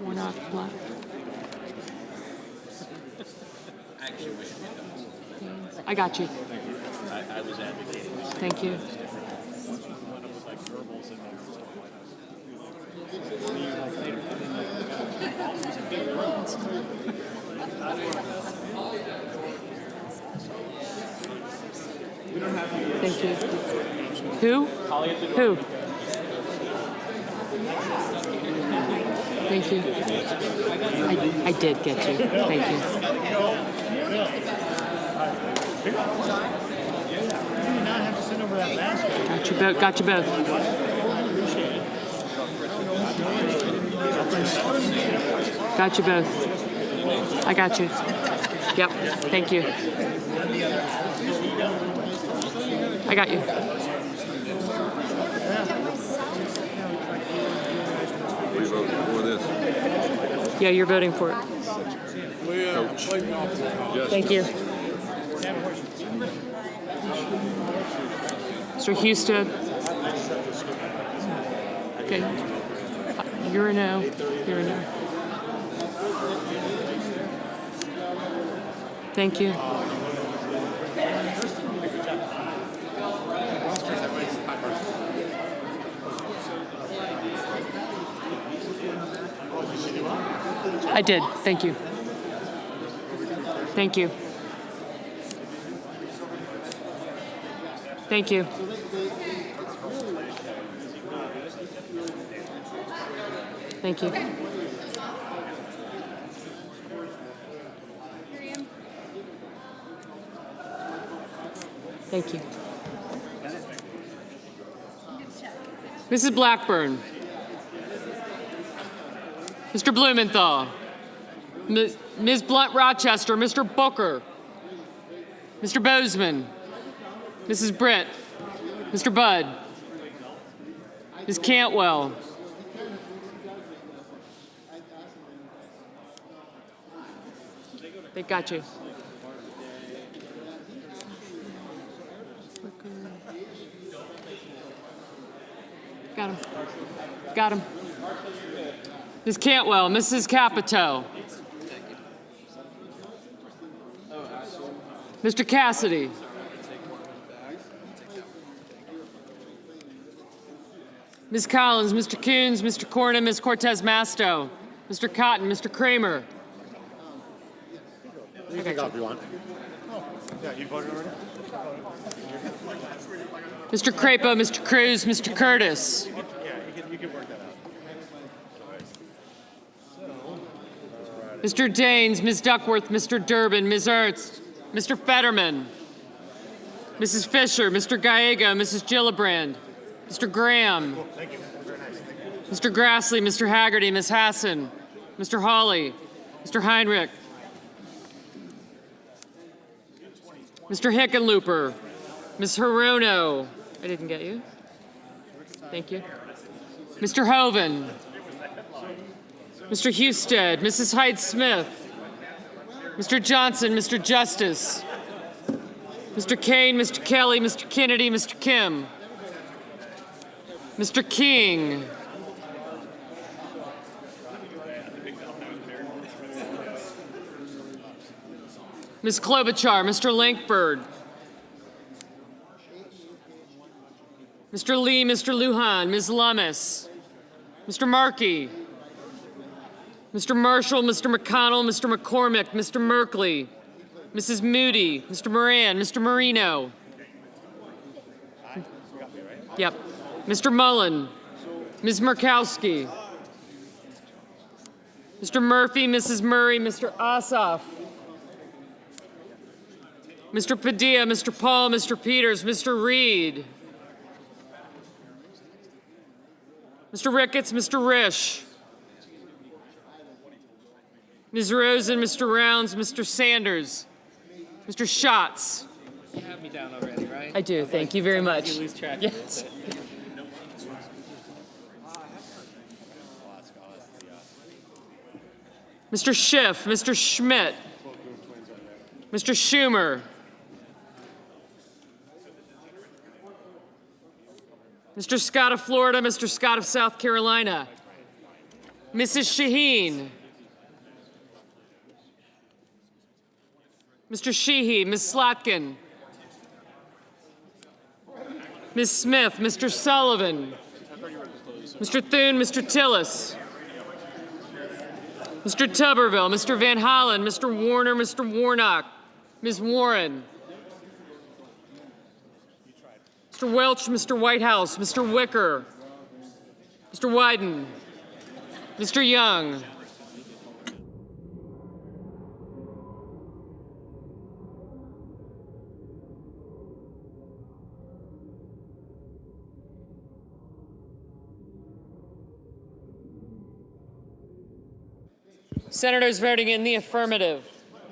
Warnock, Black. I got you. I was advocating. Thank you. Thank you. Who? Who? Thank you. I did get you. Thank you. Got you both. Got you both. Got you both. I got you. Yep. Thank you. I got you. We voted for this. Yeah, you're voting for it. Thank you. Mr. Houston. Okay. You're a no. You're a no. Thank you. I did. Thank you. Thank you. Thank you. Thank you. Thank you. Mrs. Blackburn. Mr. Blumenthal. Ms. Blunt-Rochester. Mr. Booker. Mr. Bozeman. Mrs. Britt. Mr. Budd. Ms. Cantwell. They got you. Got him. Got him. Ms. Cantwell, Mrs. Capito. Mr. Cassidy. Ms. Collins, Mr. Coons, Mr. Cornyn, Ms. Cortez Masto, Mr. Cotton, Mr. Kramer. You can take off if you want. Yeah, you voted already? Mr. Crapo, Mr. Cruz, Mr. Curtis. Yeah, you can work that out. Mr. Daines, Ms. Duckworth, Mr. Durbin, Ms. Ernst, Mr. Fetterman. Mrs. Fisher, Mr. Gallego, Mrs. Gillibrand, Mr. Graham, Mr. Grassley, Mr. Haggerty, Ms. Hassan, Mr. Hawley, Mr. Heinrich, Mr. Hickenlooper, Ms. Hirono. I didn't get you. Thank you. Mr. Hoven, Mr. Husted, Mrs. Hyde-Smith, Mr. Johnson, Mr. Justice, Mr. Kane, Mr. Kelly, Mr. Kennedy, Mr. Kim, Mr. King, Ms. Klobuchar, Mr. Lankford, Mr. Lee, Mr. Lujan, Ms. Lummis, Mr. Markey, Mr. Marshall, Mr. McConnell, Mr. McCormick, Mr. Merkley, Mrs. Moody, Mr. Moran, Mr. Marino. Yep. Mr. Mullen, Ms. Murkowski, Mr. Murphy, Mrs. Murray, Mr. Ossoff, Mr. Padilla, Mr. Paul, Mr. Peters, Mr. Reed, Mr. Ricketts, Mr. Risch, Ms. Rosen, Mr. Rounds, Mr. Sanders, Mr. Schatz. You have me down already, right? I do. Thank you very much. You lose track. Yes. Mr. Schiff, Mr. Schmidt, Mr. Schumer, Mr. Scott of Florida, Mr. Scott of South Carolina, Mrs. Shaheen, Mr. Sheehy, Ms. Slotkin, Ms. Smith, Mr. Sullivan, Mr. Thune, Mr. Tillis, Mr. Tuberville, Mr. Van Hollen, Mr. Warner, Mr. Warnock, Ms. Warren, Mr. Welch, Mr. Whitehouse, Mr. Wicker, Mr. Wyden, Mr. Young, Senators voting in the affirmative: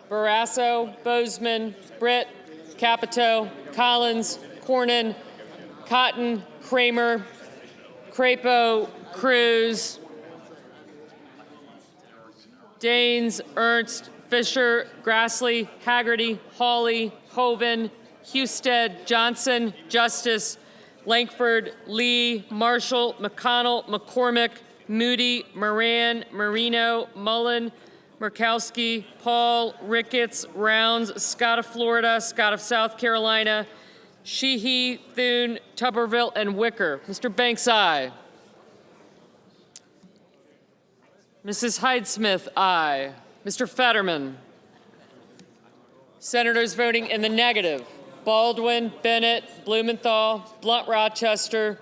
Barrasso, Bozeman, Britt, Capito, Collins, Cornyn, Cotton, Kramer, Crapo, Cruz, Daines, Ernst, Fisher, Grassley, Haggerty, Hawley, Hoven, Husted, Johnson, Justice, Lankford, Lee, Marshall, McConnell, McCormick, Moody, Moran, Marino, Mullen, Murkowski, Paul, Ricketts, Rounds, Scott of Florida, Scott of South Carolina, Sheehy, Thune, Tuberville, and Wicker. Mr. Banks, aye. Mrs. Hyde-Smith, aye. Mr. Fetterman. Senators voting in the negative: Baldwin, Bennett, Blumenthal, Blunt Rochester,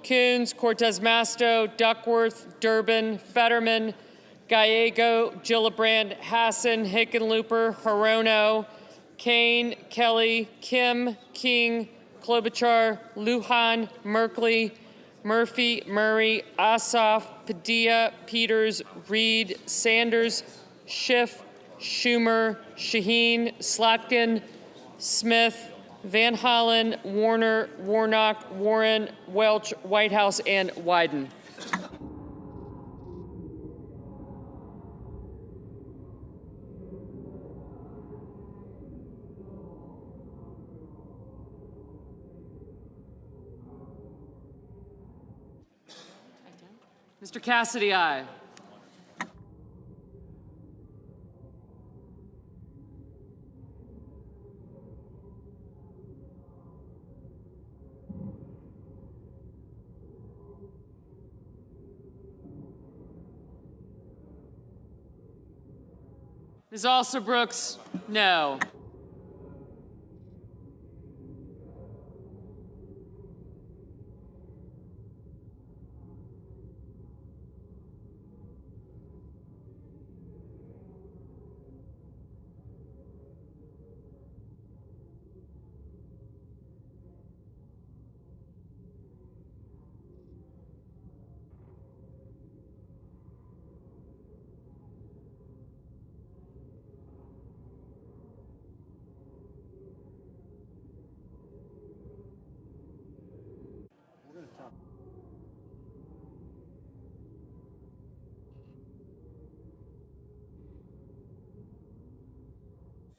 Coons, Cortez Masto, Duckworth, Durbin, Fetterman, Gallego, Gillibrand, Hassan, Hickenlooper, Hirono, Kane, Kelly, Kim, King, Klobuchar, Lujan, Merkley, Murphy, Murray, Ossoff, Padilla, Peters, Reed, Sanders, Schiff, Schumer, Shaheen, Slotkin, Smith, Van Hollen, Warner, Warnock, Warren, Welch, Whitehouse, and Wyden. Mr. Cassidy, aye. Ms. Alsobrooks, no.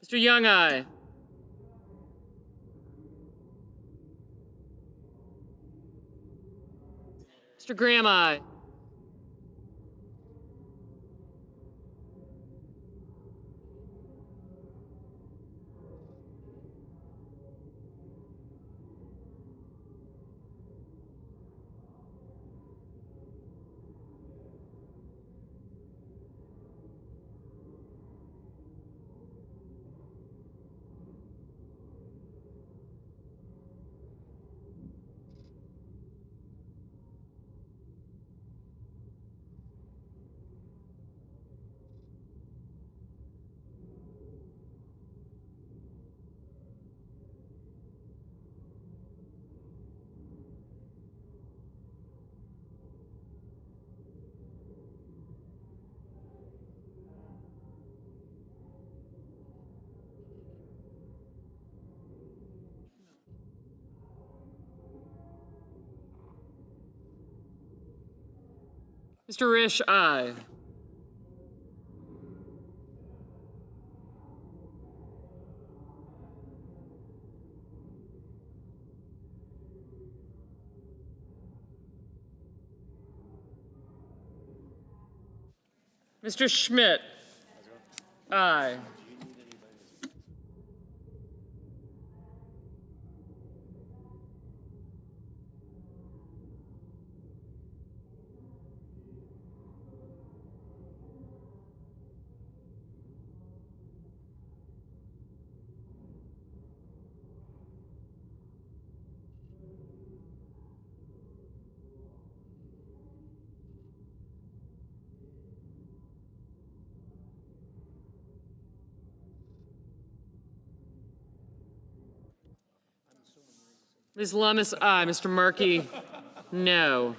Mr. Young, aye. Mr. Graham, aye. Mr. Risch, aye. Mr. Schmidt, aye. Ms. Lummis, aye. Mr. Markey, no.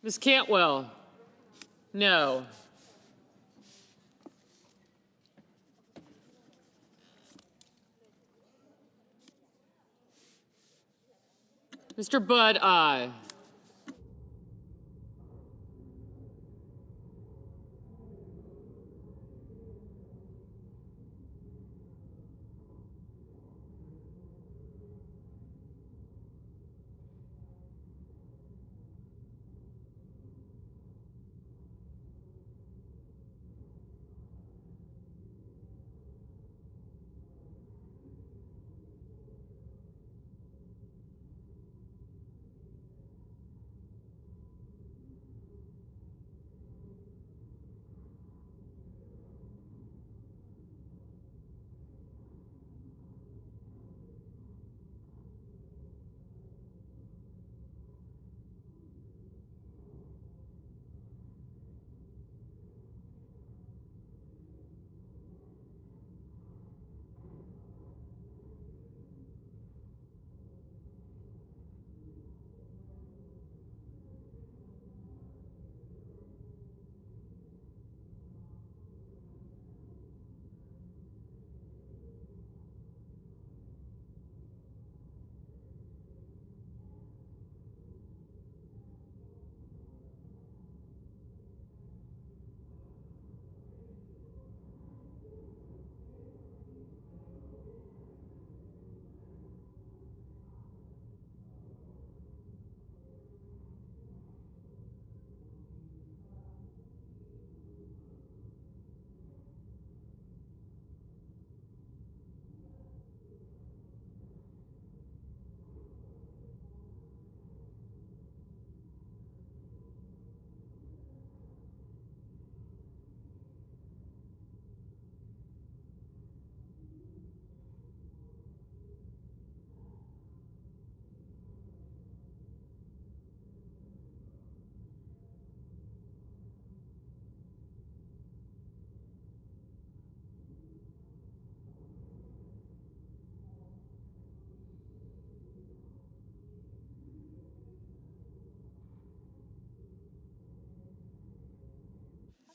Ms. Cantwell, no. Mr. Budd, aye.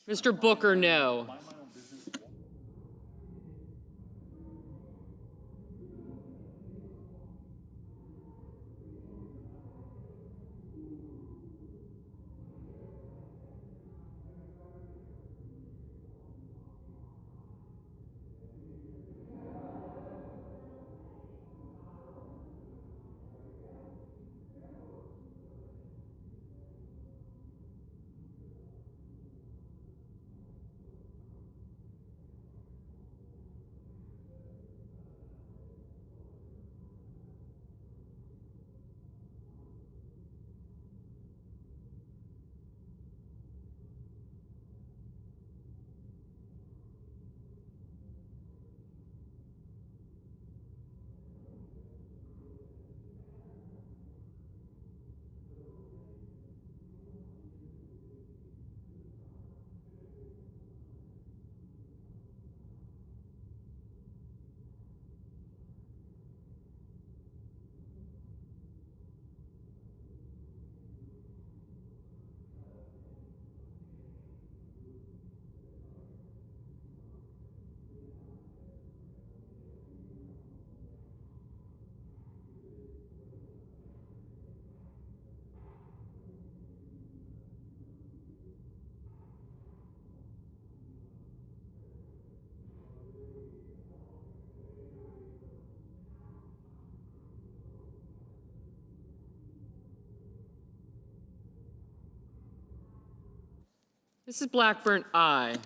Mr. Booker, no. Mrs. Blackburn, aye.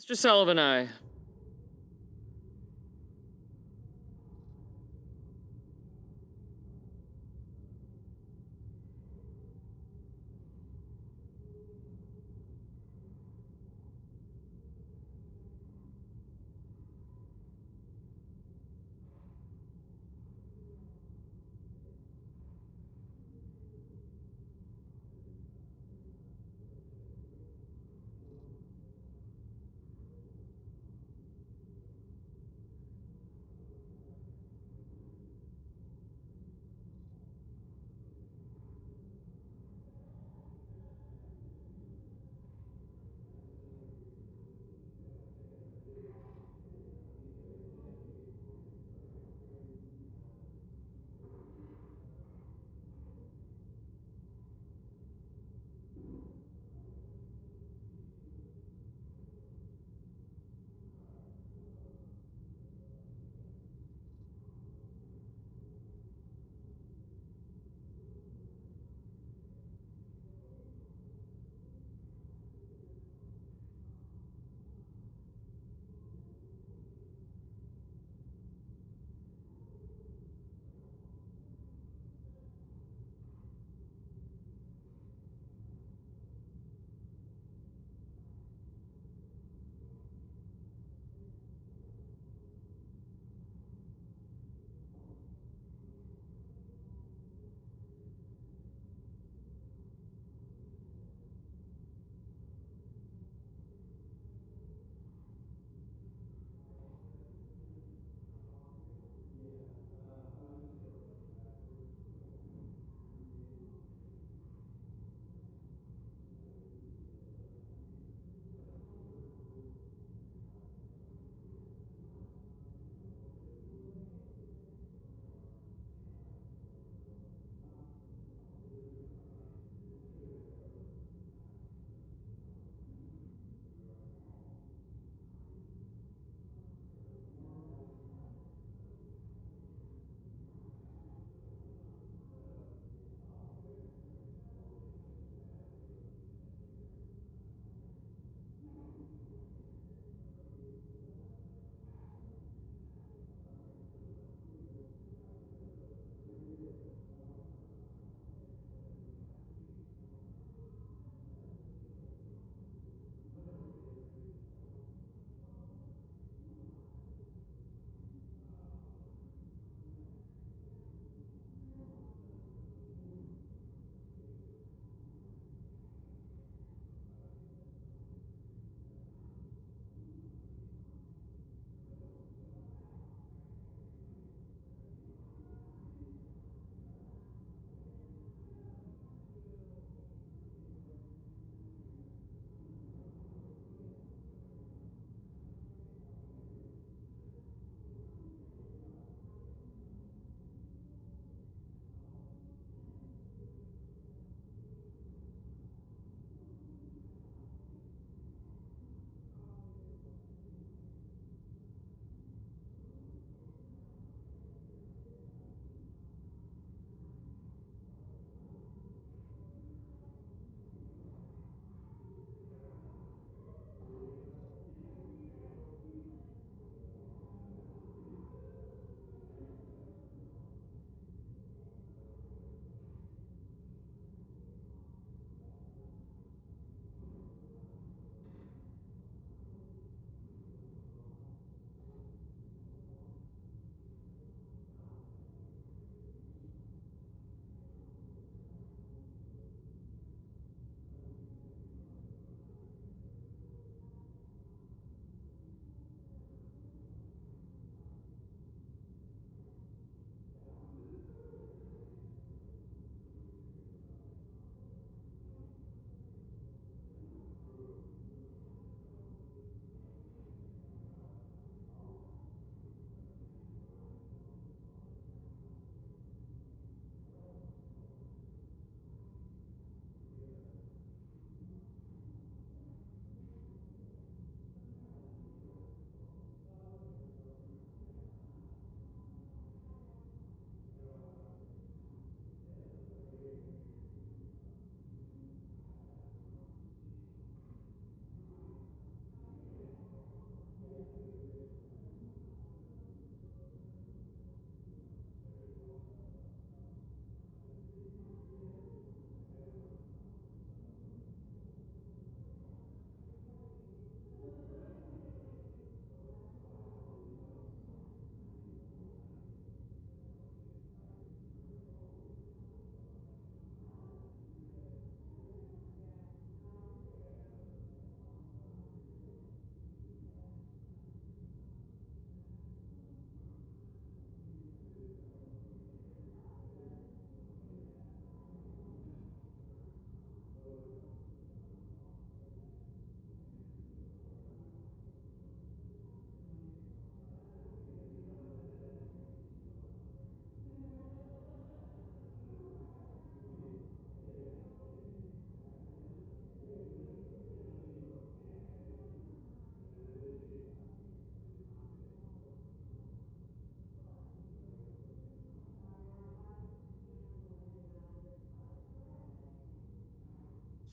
Mr. Sullivan, aye.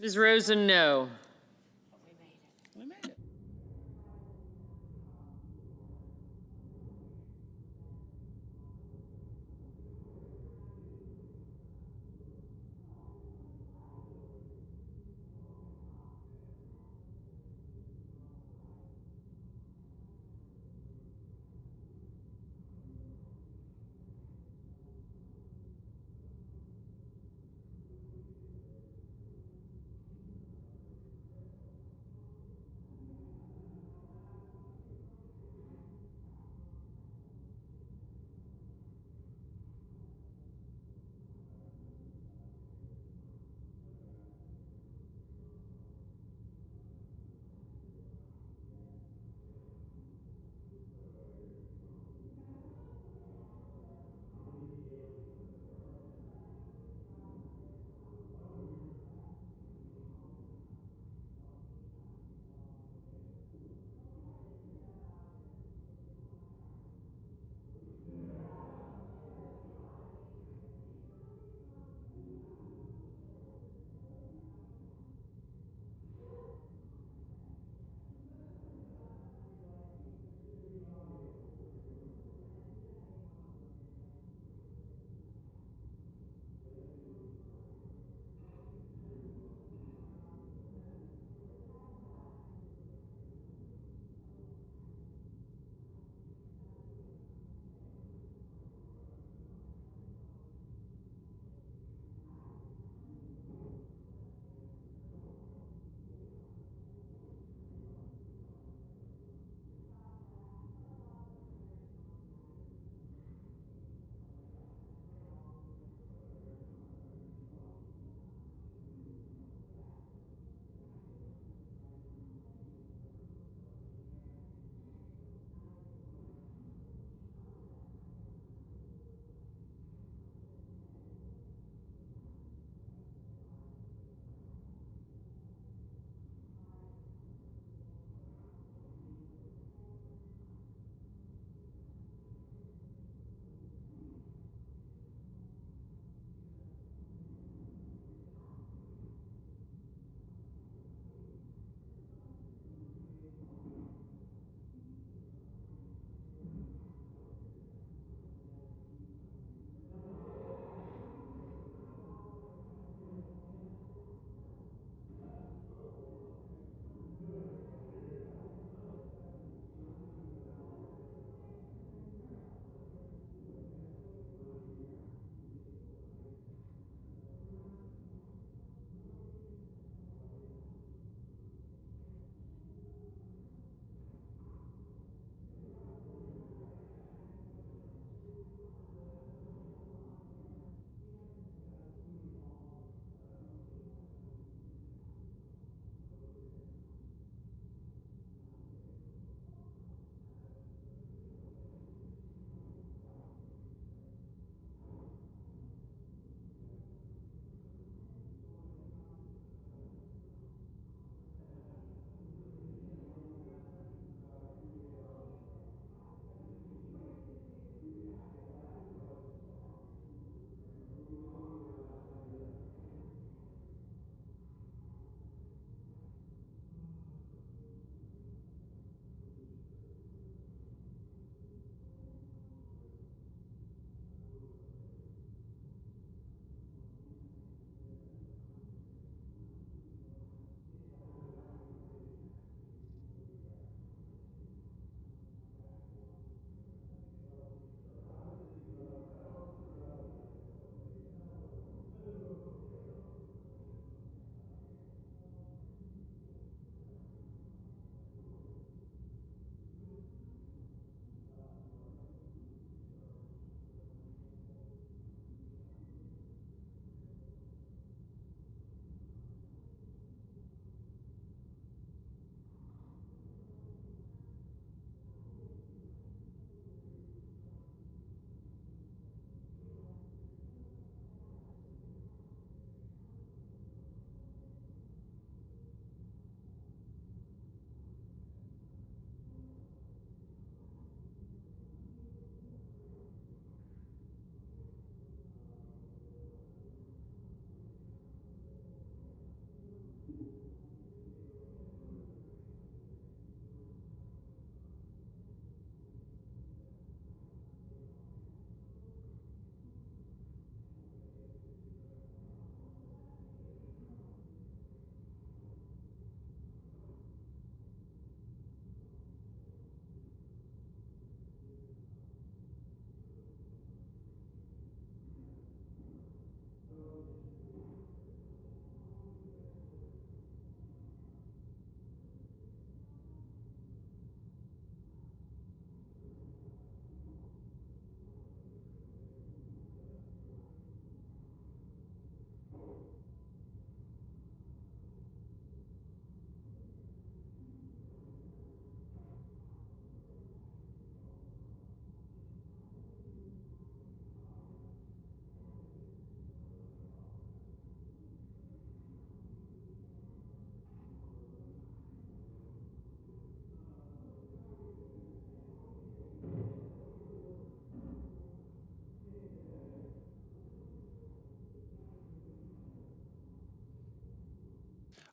Ms. Rosen, no.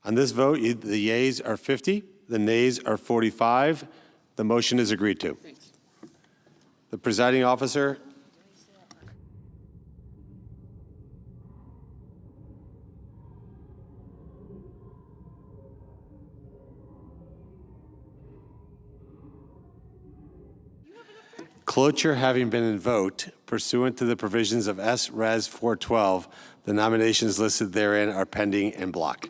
On this vote, the yeas are 50, the nays are 45. The motion is agreed to. The presiding officer cloture having been invoked pursuant to the provisions of S. Res. 412, the nominations listed therein are pending en bloc.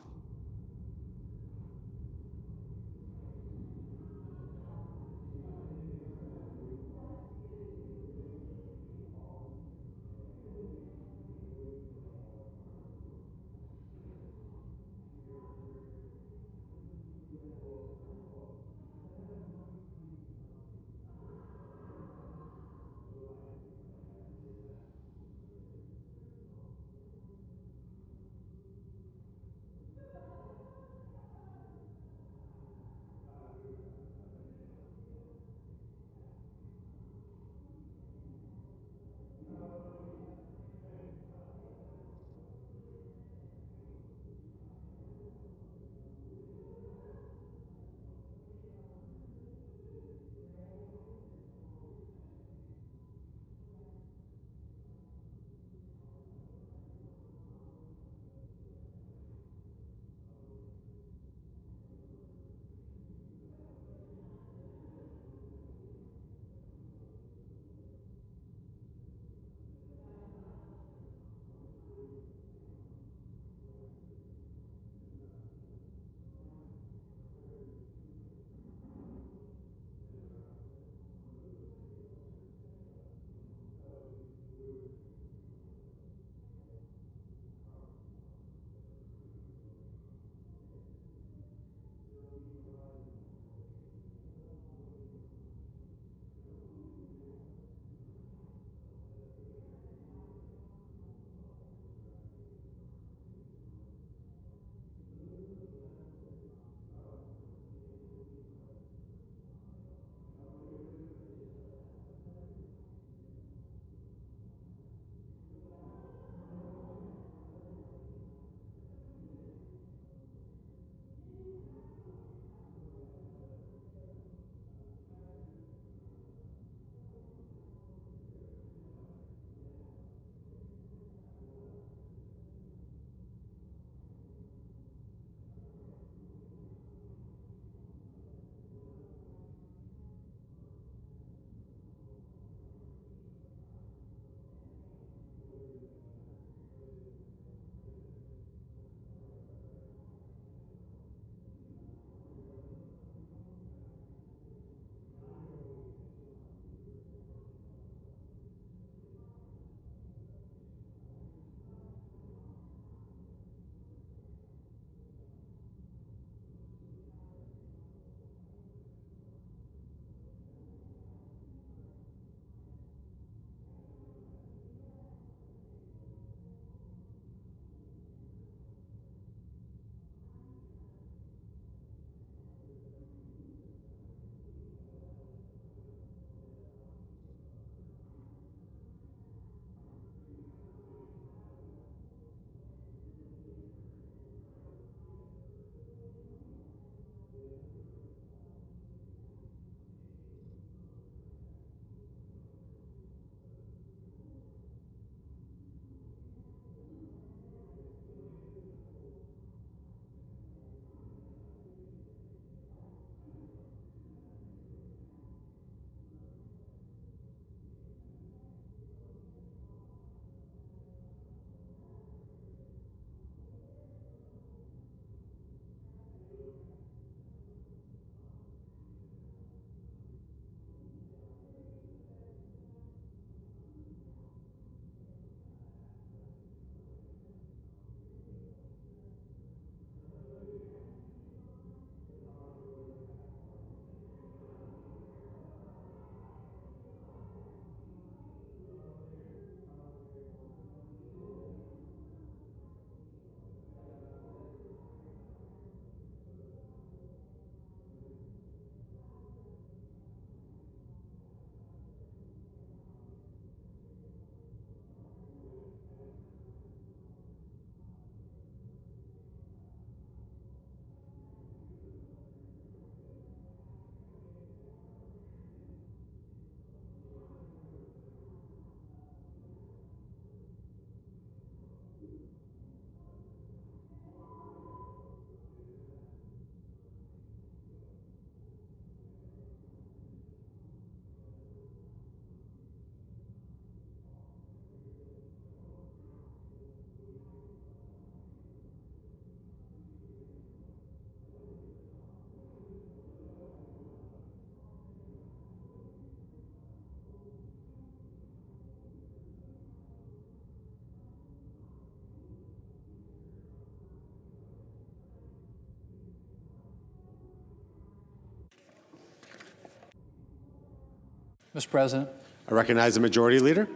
Mr. President. I recognize the Majority Leader.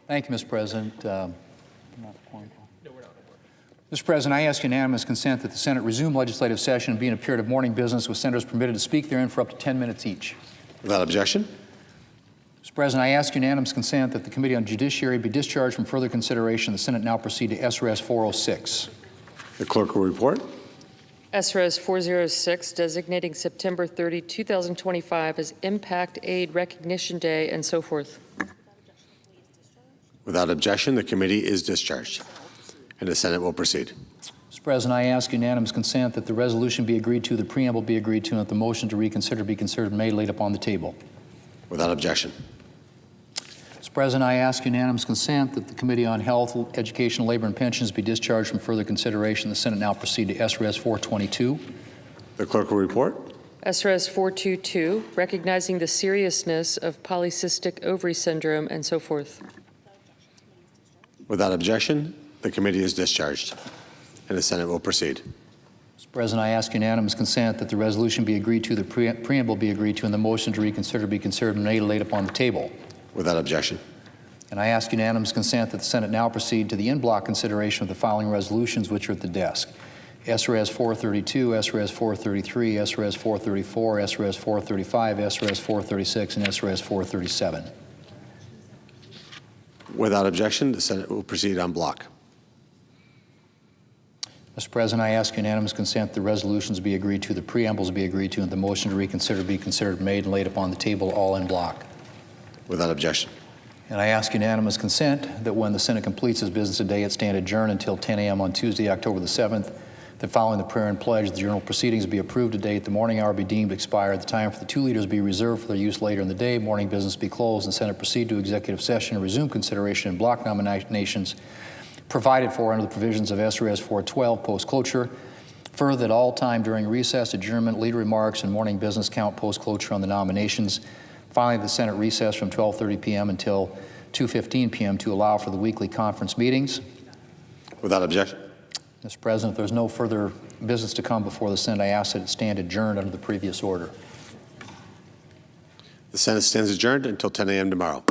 Thank you, Mr. President. Mr. President, I ask unanimous consent that the Senate resume legislative session and be in a period of morning business with senators permitted to speak therein for up to 10 minutes each. Without objection. Mr. President, I ask unanimous consent that the Committee on Judiciary be discharged from further consideration. The Senate now proceed to SRS 406. The clerk will report. SRS 406, designating September 30, 2025 as Impact Aid Recognition Day and so forth. Without objection, the committee is discharged, and the Senate will proceed. Mr. President, I ask unanimous consent that the resolution be agreed to, the preamble be agreed to, and that the motion to reconsider be considered and made laid upon the table. Without objection. Mr. President, I ask unanimous consent that the Committee on Health, Education, Labor, and Pensions be discharged from further consideration. The Senate now proceed to SRS 422. The clerk will report. SRS 422, recognizing the seriousness of polycystic ovary syndrome and so forth. Without objection, the committee is discharged, and the Senate will proceed. Mr. President, I ask unanimous consent that the resolution be agreed to, the preamble be agreed to, and the motion to reconsider be considered and made laid upon the table. Without objection. And I ask unanimous consent that the Senate now proceed to the in-block consideration of the following resolutions, which are at the desk. SRS 432, SRS 433, SRS 434, SRS 435, SRS 436, and SRS 437. Without objection, the Senate will proceed en bloc. Mr. President, I ask unanimous consent the resolutions be agreed to, the preambles be agreed to, and the motion to reconsider be considered, made, and laid upon the table, all in bloc. Without objection. And I ask unanimous consent that when the Senate completes its business today, it stand adjourned until 10 a.m. on Tuesday, October the 7th, that following the prayer and pledge, the journal proceedings be approved today, the morning hour be deemed expired, the time for the two leaders be reserved for their use later in the day, morning business be closed, and Senate proceed to executive session and resume consideration in block nominations provided for under the provisions of SRS 412 post-closure. Further, that all time during recess, adjournment, leader remarks, and morning business count post-closure on the nominations. Finally, the Senate recess from 12:30 p.m. until 2:15 p.m. to allow for the weekly conference meetings. Without objection. Mr. President, if there's no further business to come before the Senate, I ask that it stand adjourned under the previous order. The Senate stands adjourned until 10 a.m. tomorrow.